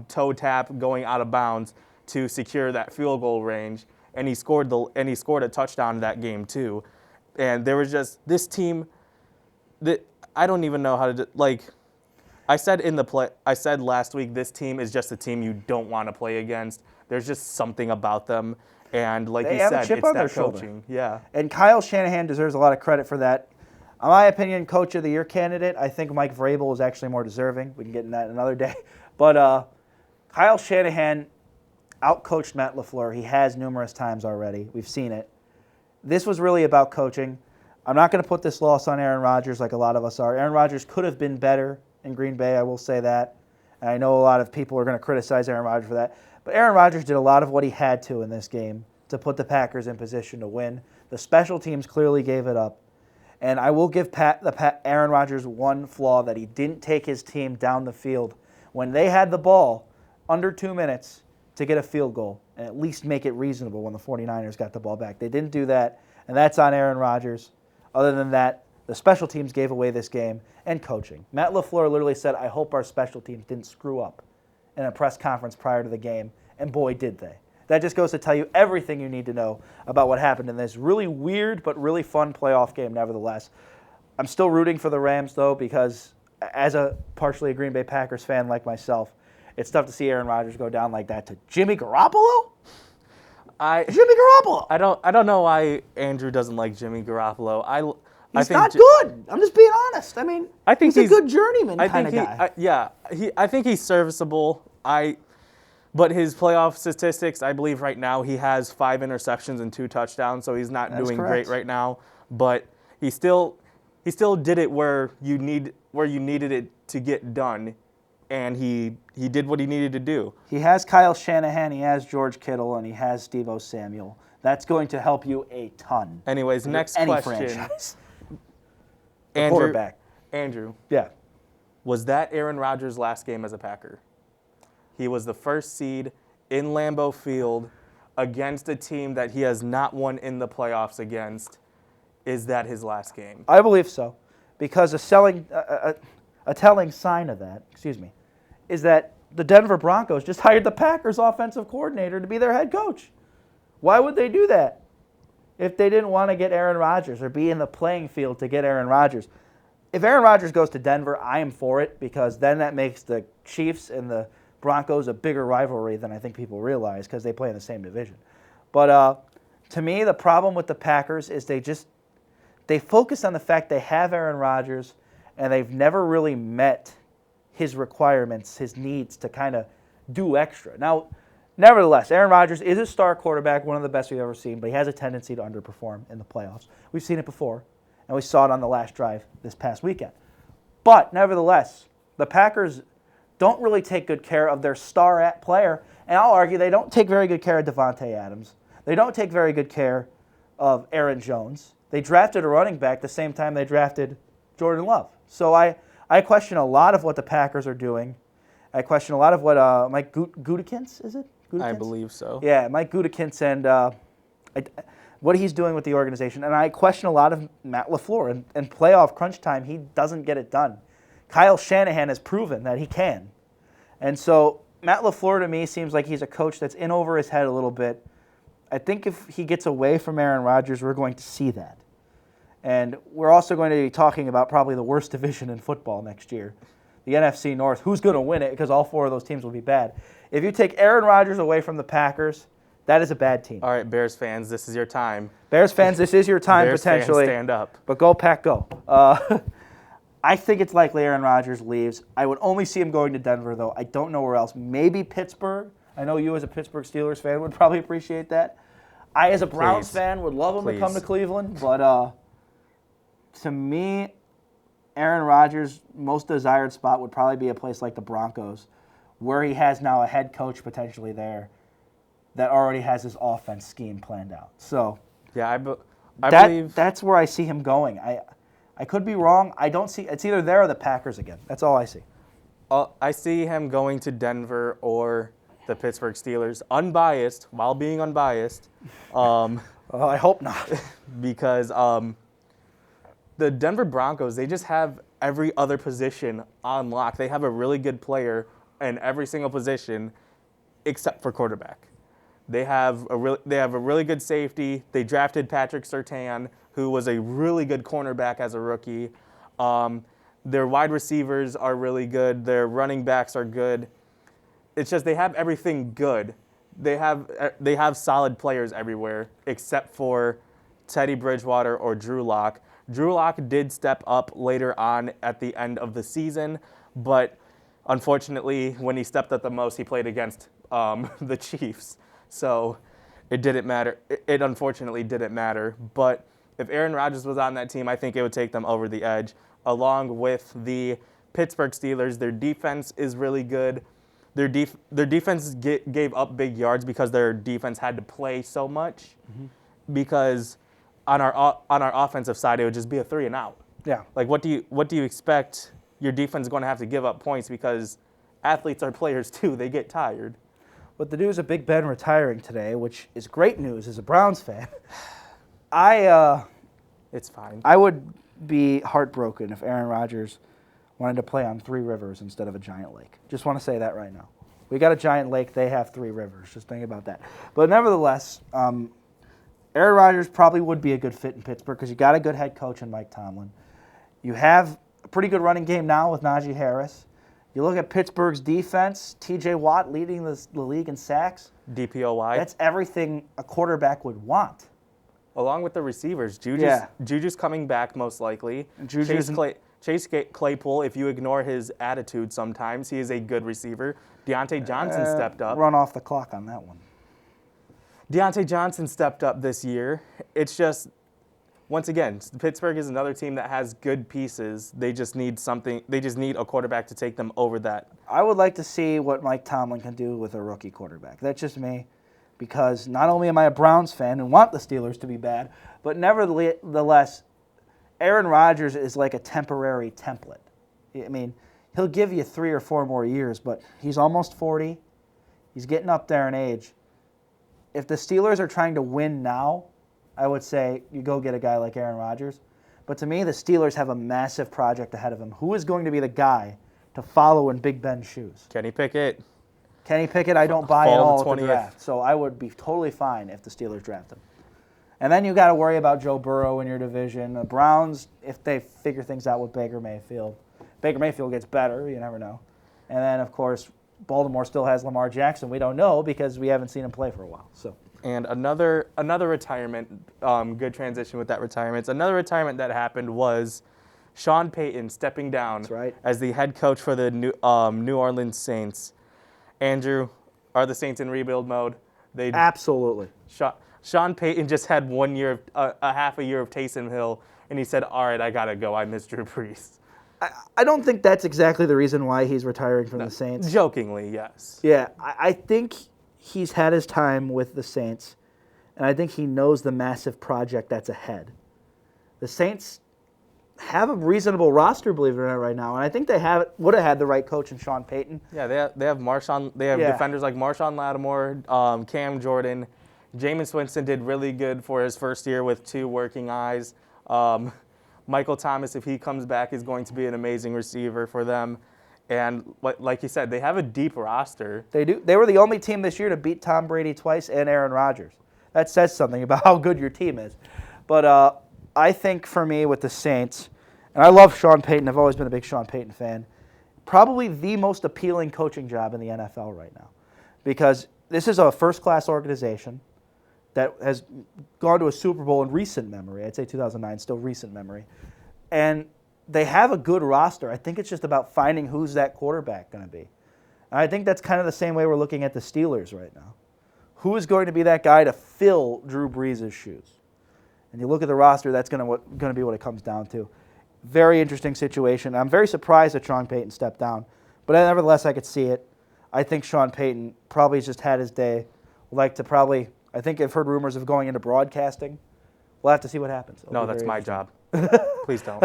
toe tap going out of bounds to secure that field goal range, and he scored a touchdown in that game too. And there was just this team. I don't even know how to I said last week, this team is just a team you don't want to play against. There's just something about them, and like you said, it's that coaching. Yeah. And Kyle Shanahan deserves a lot of credit for that. In my opinion, Coach of the Year candidate, I think Mike Vrabel is actually more deserving. We can get into that another day. But Kyle Shanahan outcoached Matt LaFleur. He has numerous times already. We've seen it. This was really about coaching. I'm not going to put this loss on Aaron Rodgers like a lot of us are. Aaron Rodgers could have been better in Green Bay, I will say that. And I know a lot of people are going to criticize Aaron Rodgers for that. But Aaron Rodgers did a lot of what he had to in this game to put the Packers in position to win. The special teams clearly gave it up. And I will give Aaron Rodgers one flaw, that he didn't take his team down the field when they had the ball under 2 minutes to get a field goal and at least make it reasonable when the 49ers got the ball back. They didn't do that, and that's on Aaron Rodgers. Other than that, the special teams gave away this game, and coaching. Matt LaFleur literally said, I hope our special teams didn't screw up in a press conference prior to the game, and boy, did they. That just goes to tell you everything you need to know about what happened in this really weird but really fun playoff game nevertheless. I'm still rooting for the Rams, though, because as a partially a Green Bay Packers fan like myself, it's tough to see Aaron Rodgers go down like that to Jimmy Garoppolo? Jimmy Garoppolo! I don't know why Andrew doesn't like Jimmy Garoppolo. He's not good. I'm just being honest. I mean, he's a good journeyman kind of guy. I think he's serviceable. But his playoff statistics, I believe right now he has 5 interceptions and 2 touchdowns, so he's not doing great right now. But he still did it where you needed it to get done, and he did what he needed to do. He has Kyle Shanahan, he has George Kittle, and he has Deebo Samuel. That's going to help you a ton. Anyways, next question. Franchise. Quarterback. Andrew. Yeah. Was that Aaron Rodgers' last game as a Packer? He was the first seed in Lambeau Field against a team that he has not won in the playoffs against. Is that his last game? I believe so, because a telling sign of that, is that the Denver Broncos just hired the Packers offensive coordinator to be their head coach. Why would they do that if they didn't want to get Aaron Rodgers or be in the playing field to get Aaron Rodgers? If Aaron Rodgers goes to Denver, I am for it, because then that makes the Chiefs and the Broncos a bigger rivalry than I think people realize, because they play in the same division. But to me, the problem with the Packers is they focus on the fact they have Aaron Rodgers, and they've never really met his requirements, his needs to kind of do extra. Now, nevertheless, Aaron Rodgers is a star quarterback, one of the best we've ever seen, but he has a tendency to underperform in the playoffs. We've seen it before, and we saw it on the last drive this past weekend. But nevertheless, the Packers don't really take good care of their star player, and I'll argue they don't take very good care of Devontae Adams. They don't take very good care of Aaron Jones. They drafted a running back the same time they drafted Jordan Love. So I question a lot of what the Packers are doing. I question a lot of what Mike Gutekunst, is it? Gutekunst? I believe so. Yeah, Mike Gutekunst and what he's doing with the organization. And I question a lot of Matt LaFleur. In playoff crunch time, he doesn't get it done. Kyle Shanahan has proven that he can. And so Matt LaFleur to me seems like he's a coach that's in over his head a little bit. I think if he gets away from Aaron Rodgers, we're going to see that. And we're also going to be talking about probably the worst division in football next year, the NFC North. Who's going to win it? Because all 4 of those teams will be bad. If you take Aaron Rodgers away from the Packers, that is a bad team. All right, Bears fans, this is your time. Bears fans, this is your time Bears potentially. Fans, stand up. But go Pack, go. I think it's likely Aaron Rodgers leaves. I would only see him going to Denver, though. I don't know where else. Maybe Pittsburgh. I know you as a Pittsburgh Steelers fan would probably appreciate that. I, as a Browns fan, would love him to come to Cleveland. But to me, Aaron Rodgers' most desired spot would probably be a place like the Broncos, where he has now a head coach potentially there that already has his offense scheme planned out. So yeah, I believe that's where I see him going. I could be wrong. I don't see. It's either there or the Packers again. That's all I see. I see him going to Denver or the Pittsburgh Steelers, unbiased, while being unbiased. I hope not. Because the Denver Broncos, they just have every other position on lock. They have a really good player in every single position except for quarterback. They have a really good safety. They drafted Patrick Surtain, who was a really good cornerback as a rookie. Their wide receivers are really good. Their running backs are good. It's just they have everything good. They have solid players everywhere except for Teddy Bridgewater or Drew Lock. Drew Lock did step up later on at the end of the season, but unfortunately, when he stepped up the most, he played against the Chiefs. So it didn't matter. It unfortunately didn't matter. But if Aaron Rodgers was on that team, I think it would take them over the edge, along with the Pittsburgh Steelers. Their defense is really good. Their defense gave up big yards because their defense had to play so much. Because on our offensive side, it would just be a 3 and out. Yeah. Like, what do you expect? Your defense is going to have to give up points because athletes are players too. They get tired. With the news of Big Ben retiring today, which is great news as a Browns fan, it's fine. I would be heartbroken if Aaron Rodgers wanted to play on 3 rivers instead of a giant lake. Just want to say that right now. We got a giant lake. They have 3 rivers. Just think about that. But nevertheless, Aaron Rodgers probably would be a good fit in Pittsburgh because you got a good head coach in Mike Tomlin. You have a pretty good running game now with Najee Harris. You look at Pittsburgh's defense, T.J. Watt leading the league in sacks. DPOY. That's everything a quarterback would want. Along with the receivers. Juju's coming back most likely. Chase Claypool, if you ignore his attitude sometimes, he is a good receiver. Deontay Johnson stepped up. Run off the clock on that one. Deontay Johnson stepped up this year. It's just, once again, Pittsburgh is another team that has good pieces. They just need something. They just need a quarterback to take them over that. I would like to see what Mike Tomlin can do with a rookie quarterback. That's just me, because not only am I a Browns fan and want the Steelers to be bad, but nevertheless, Aaron Rodgers is like a temporary template. I mean, he'll give you 3 or 4 more years, but he's almost 40. He's getting up there in age. If the Steelers are trying to win now, I would say you go get a guy like Aaron Rodgers. But to me, the Steelers have a massive project ahead of them. Who is going to be the guy to follow in Big Ben's shoes? Kenny Pickett. Kenny Pickett, I don't buy at all at the draft. So I would be totally fine if the Steelers draft him. And then you got to worry about Joe Burrow in your division. The Browns, if they figure things out with Baker Mayfield. Baker Mayfield gets better, you never know. And then, of course, Baltimore still has Lamar Jackson. We don't know because we haven't seen him play for a while. So. And another retirement, good transition with that retirement. Another retirement that happened was Sean Payton stepping down as the head coach for the New Orleans Saints. Andrew, are the Saints in rebuild mode? Absolutely. Sean Payton just had 1 year, a half a year of Taysom Hill, and he said, all right, I got to go. I miss Drew Brees. I don't think that's exactly the reason why he's retiring from the Saints. Jokingly, yes. Yeah, I think he's had his time with the Saints, and I think he knows the massive project that's ahead. The Saints have a reasonable roster, believe it or not, right now, and I think they would have had the right coach in Sean Payton. Yeah, they have Marshawn. They have defenders like Marshawn Lattimore, Cam Jordan. Jameis Winston did really good for his first year with 2 working eyes. Michael Thomas, if he comes back, is going to be an amazing receiver for them. And like you said, they have a deep roster. They do. They were the only team this year to beat Tom Brady twice and Aaron Rodgers. That says something about how good your team is. But I think for me with the Saints, and I love Sean Payton. I've always been a big Sean Payton fan. Probably the most appealing coaching job in the NFL right now, because this is a first-class organization that has gone to a Super Bowl in recent memory. I'd say 2009, still recent memory. And they have a good roster. I think it's just about finding who's that quarterback going to be. And I think that's kind of the same way we're looking at the Steelers right now. Who is going to be that guy to fill Drew Brees' shoes? And you look at the roster, that's going to be what it comes down to. Very interesting situation. I'm very surprised that Sean Payton stepped down. But nevertheless, I could see it. I think Sean Payton probably just had his day. I think I've heard rumors of going into broadcasting. We'll have to see what happens. No, that's my job. Please don't.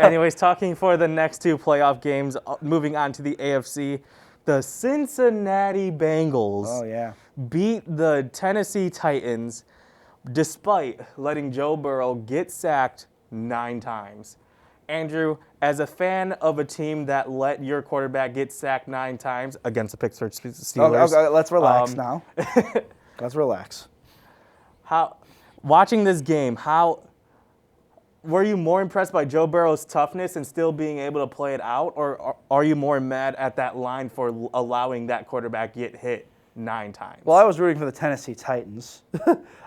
Anyways, talking for the next 2 playoff games, moving on to the AFC, the Cincinnati Bengals beat the Tennessee Titans despite letting Joe Burrow get sacked 9 times. Andrew, as a fan of a team that let your quarterback get sacked 9 times against the Pittsburgh Steelers. Okay, let's relax now. Let's relax. Watching this game, were you more impressed by Joe Burrow's toughness and still being able to play it out, or are you more mad at that line for allowing that quarterback get hit 9 times? Well, I was rooting for the Tennessee Titans,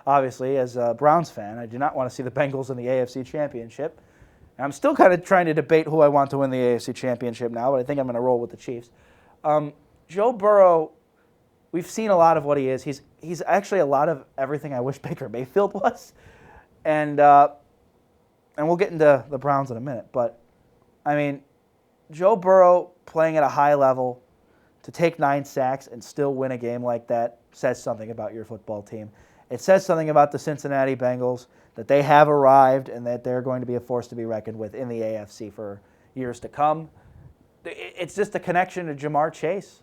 obviously, as a Browns fan. I do not want to see the Bengals in the AFC Championship. And I'm still kind of trying to debate who I want to win the AFC Championship now, but I think I'm going to roll with the Chiefs. Joe Burrow, we've seen a lot of what he is. He's actually a lot of everything I wish Baker Mayfield was. And we'll get into the Browns in a minute. But, I mean, Joe Burrow playing at a high level to take 9 sacks and still win a game like that says something about your football team. It says something about the Cincinnati Bengals, that they have arrived and that they're going to be a force to be reckoned with in the AFC for years to come. It's just a connection to Jamar Chase.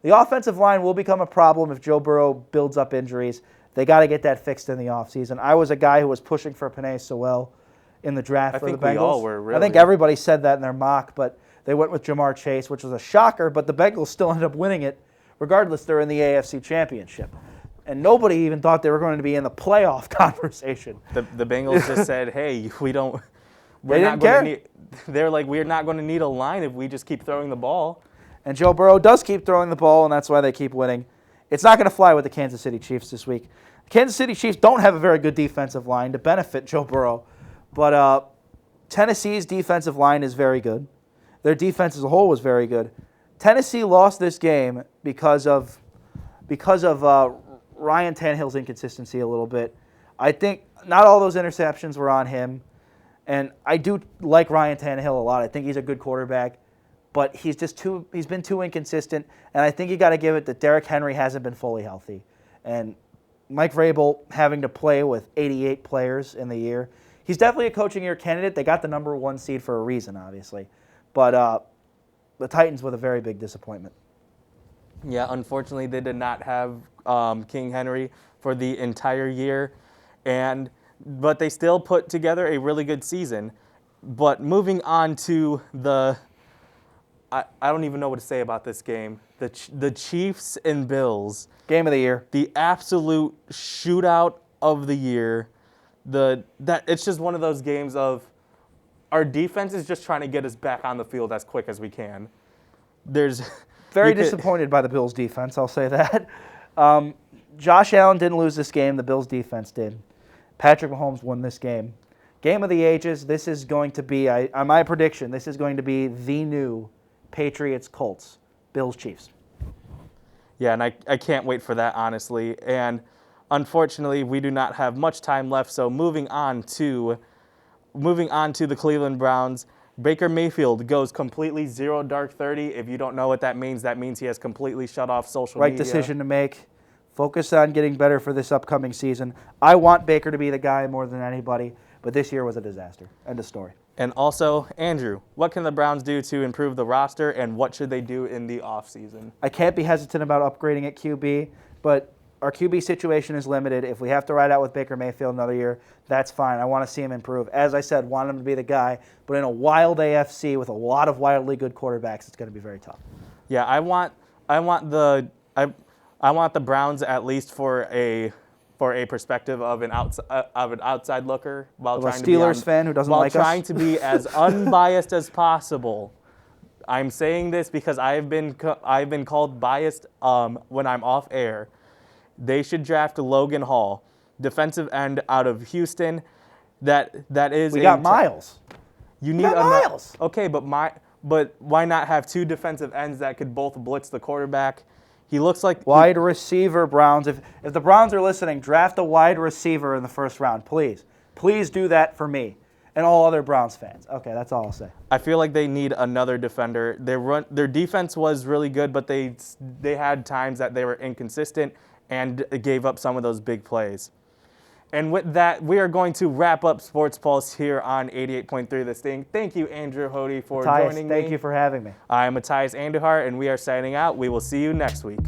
The offensive line will become a problem if Joe Burrow builds up injuries. They got to get that fixed in the offseason. I was a guy who was pushing for Penei Sewell in the draft for the Bengals. I think we all were, really. I think everybody said that in their mock, but they went with Jamar Chase, which was a shocker, but the Bengals still ended up winning it. Regardless, they're in the AFC Championship. And nobody even thought they were going to be in the playoff conversation. The Bengals just said, hey, they're like, we're not going to need a line if we just keep throwing the ball. And Joe Burrow does keep throwing the ball, and that's why they keep winning. It's not going to fly with the Kansas City Chiefs this week. The Kansas City Chiefs don't have a very good defensive line to benefit Joe Burrow, but Tennessee's defensive line is very good. Their defense as a whole was very good. Tennessee lost this game because of Ryan Tannehill's inconsistency a little bit. I think not all those interceptions were on him, and I do like Ryan Tannehill a lot. I think he's a good quarterback, but he's been too inconsistent, and I think you got to give it that Derrick Henry hasn't been fully healthy. And Mike Vrabel having to play with 88 players in the year, he's definitely a coaching year candidate. They got the number 1 seed for a reason, obviously. But the Titans were a very big disappointment. Yeah, unfortunately, they did not have King Henry for the entire year, but they still put together a really good season. But moving on to I don't even know what to say about this game. The Chiefs and Bills. Game of the year. The absolute shootout of the year. It's just one of those games of our defense is just trying to get us back on the field as quick as we can. Very disappointed by the Bills' defense, I'll say that. Josh Allen didn't lose this game. The Bills' defense did. Patrick Mahomes won this game. Game of the ages. This is going to be, on my prediction, this is going to be the new Patriots-Colts, Bills-Chiefs. Yeah, and I can't wait for that, honestly. And unfortunately, we do not have much time left, so moving on to the Cleveland Browns. Baker Mayfield goes completely 0 dark 30. If you don't know what that means he has completely shut off social media. Right decision to make. Focus on getting better for this upcoming season. I want Baker to be the guy more than anybody, but this year was a disaster. End of story. And also, Andrew, what can the Browns do to improve the roster, and what should they do in the offseason? I can't be hesitant about upgrading at QB, but our QB situation is limited. If we have to ride out with Baker Mayfield another year, that's fine. I want to see him improve. As I said, want him to be the guy, but in a wild AFC with a lot of wildly good quarterbacks, it's going to be very tough. Yeah, I want the Browns at least for a perspective of an outside looker while trying Steelers fan who doesn't like us. While trying to be as unbiased as possible. I'm saying this because I've been called biased when I'm off air. They should draft Logan Hall, defensive end out of Houston. That is. We got Miles. You need Miles. Okay, but why not have 2 defensive ends that could both blitz the quarterback? He looks like wide receiver. Browns. If the Browns are listening, draft a wide receiver in the first round, please. Please do that for me and all other Browns fans. Okay, that's all I'll say. I feel like they need another defender. Their defense was really good, but they had times that they were inconsistent and gave up some of those big plays. And with that, we are going to wrap up Sports Pulse here on 88.3 The Sting. Thank you, Andrew Hody, for joining me. Thank you for having me. I'm Matthias Andujar, and we are signing out. We will see you next week.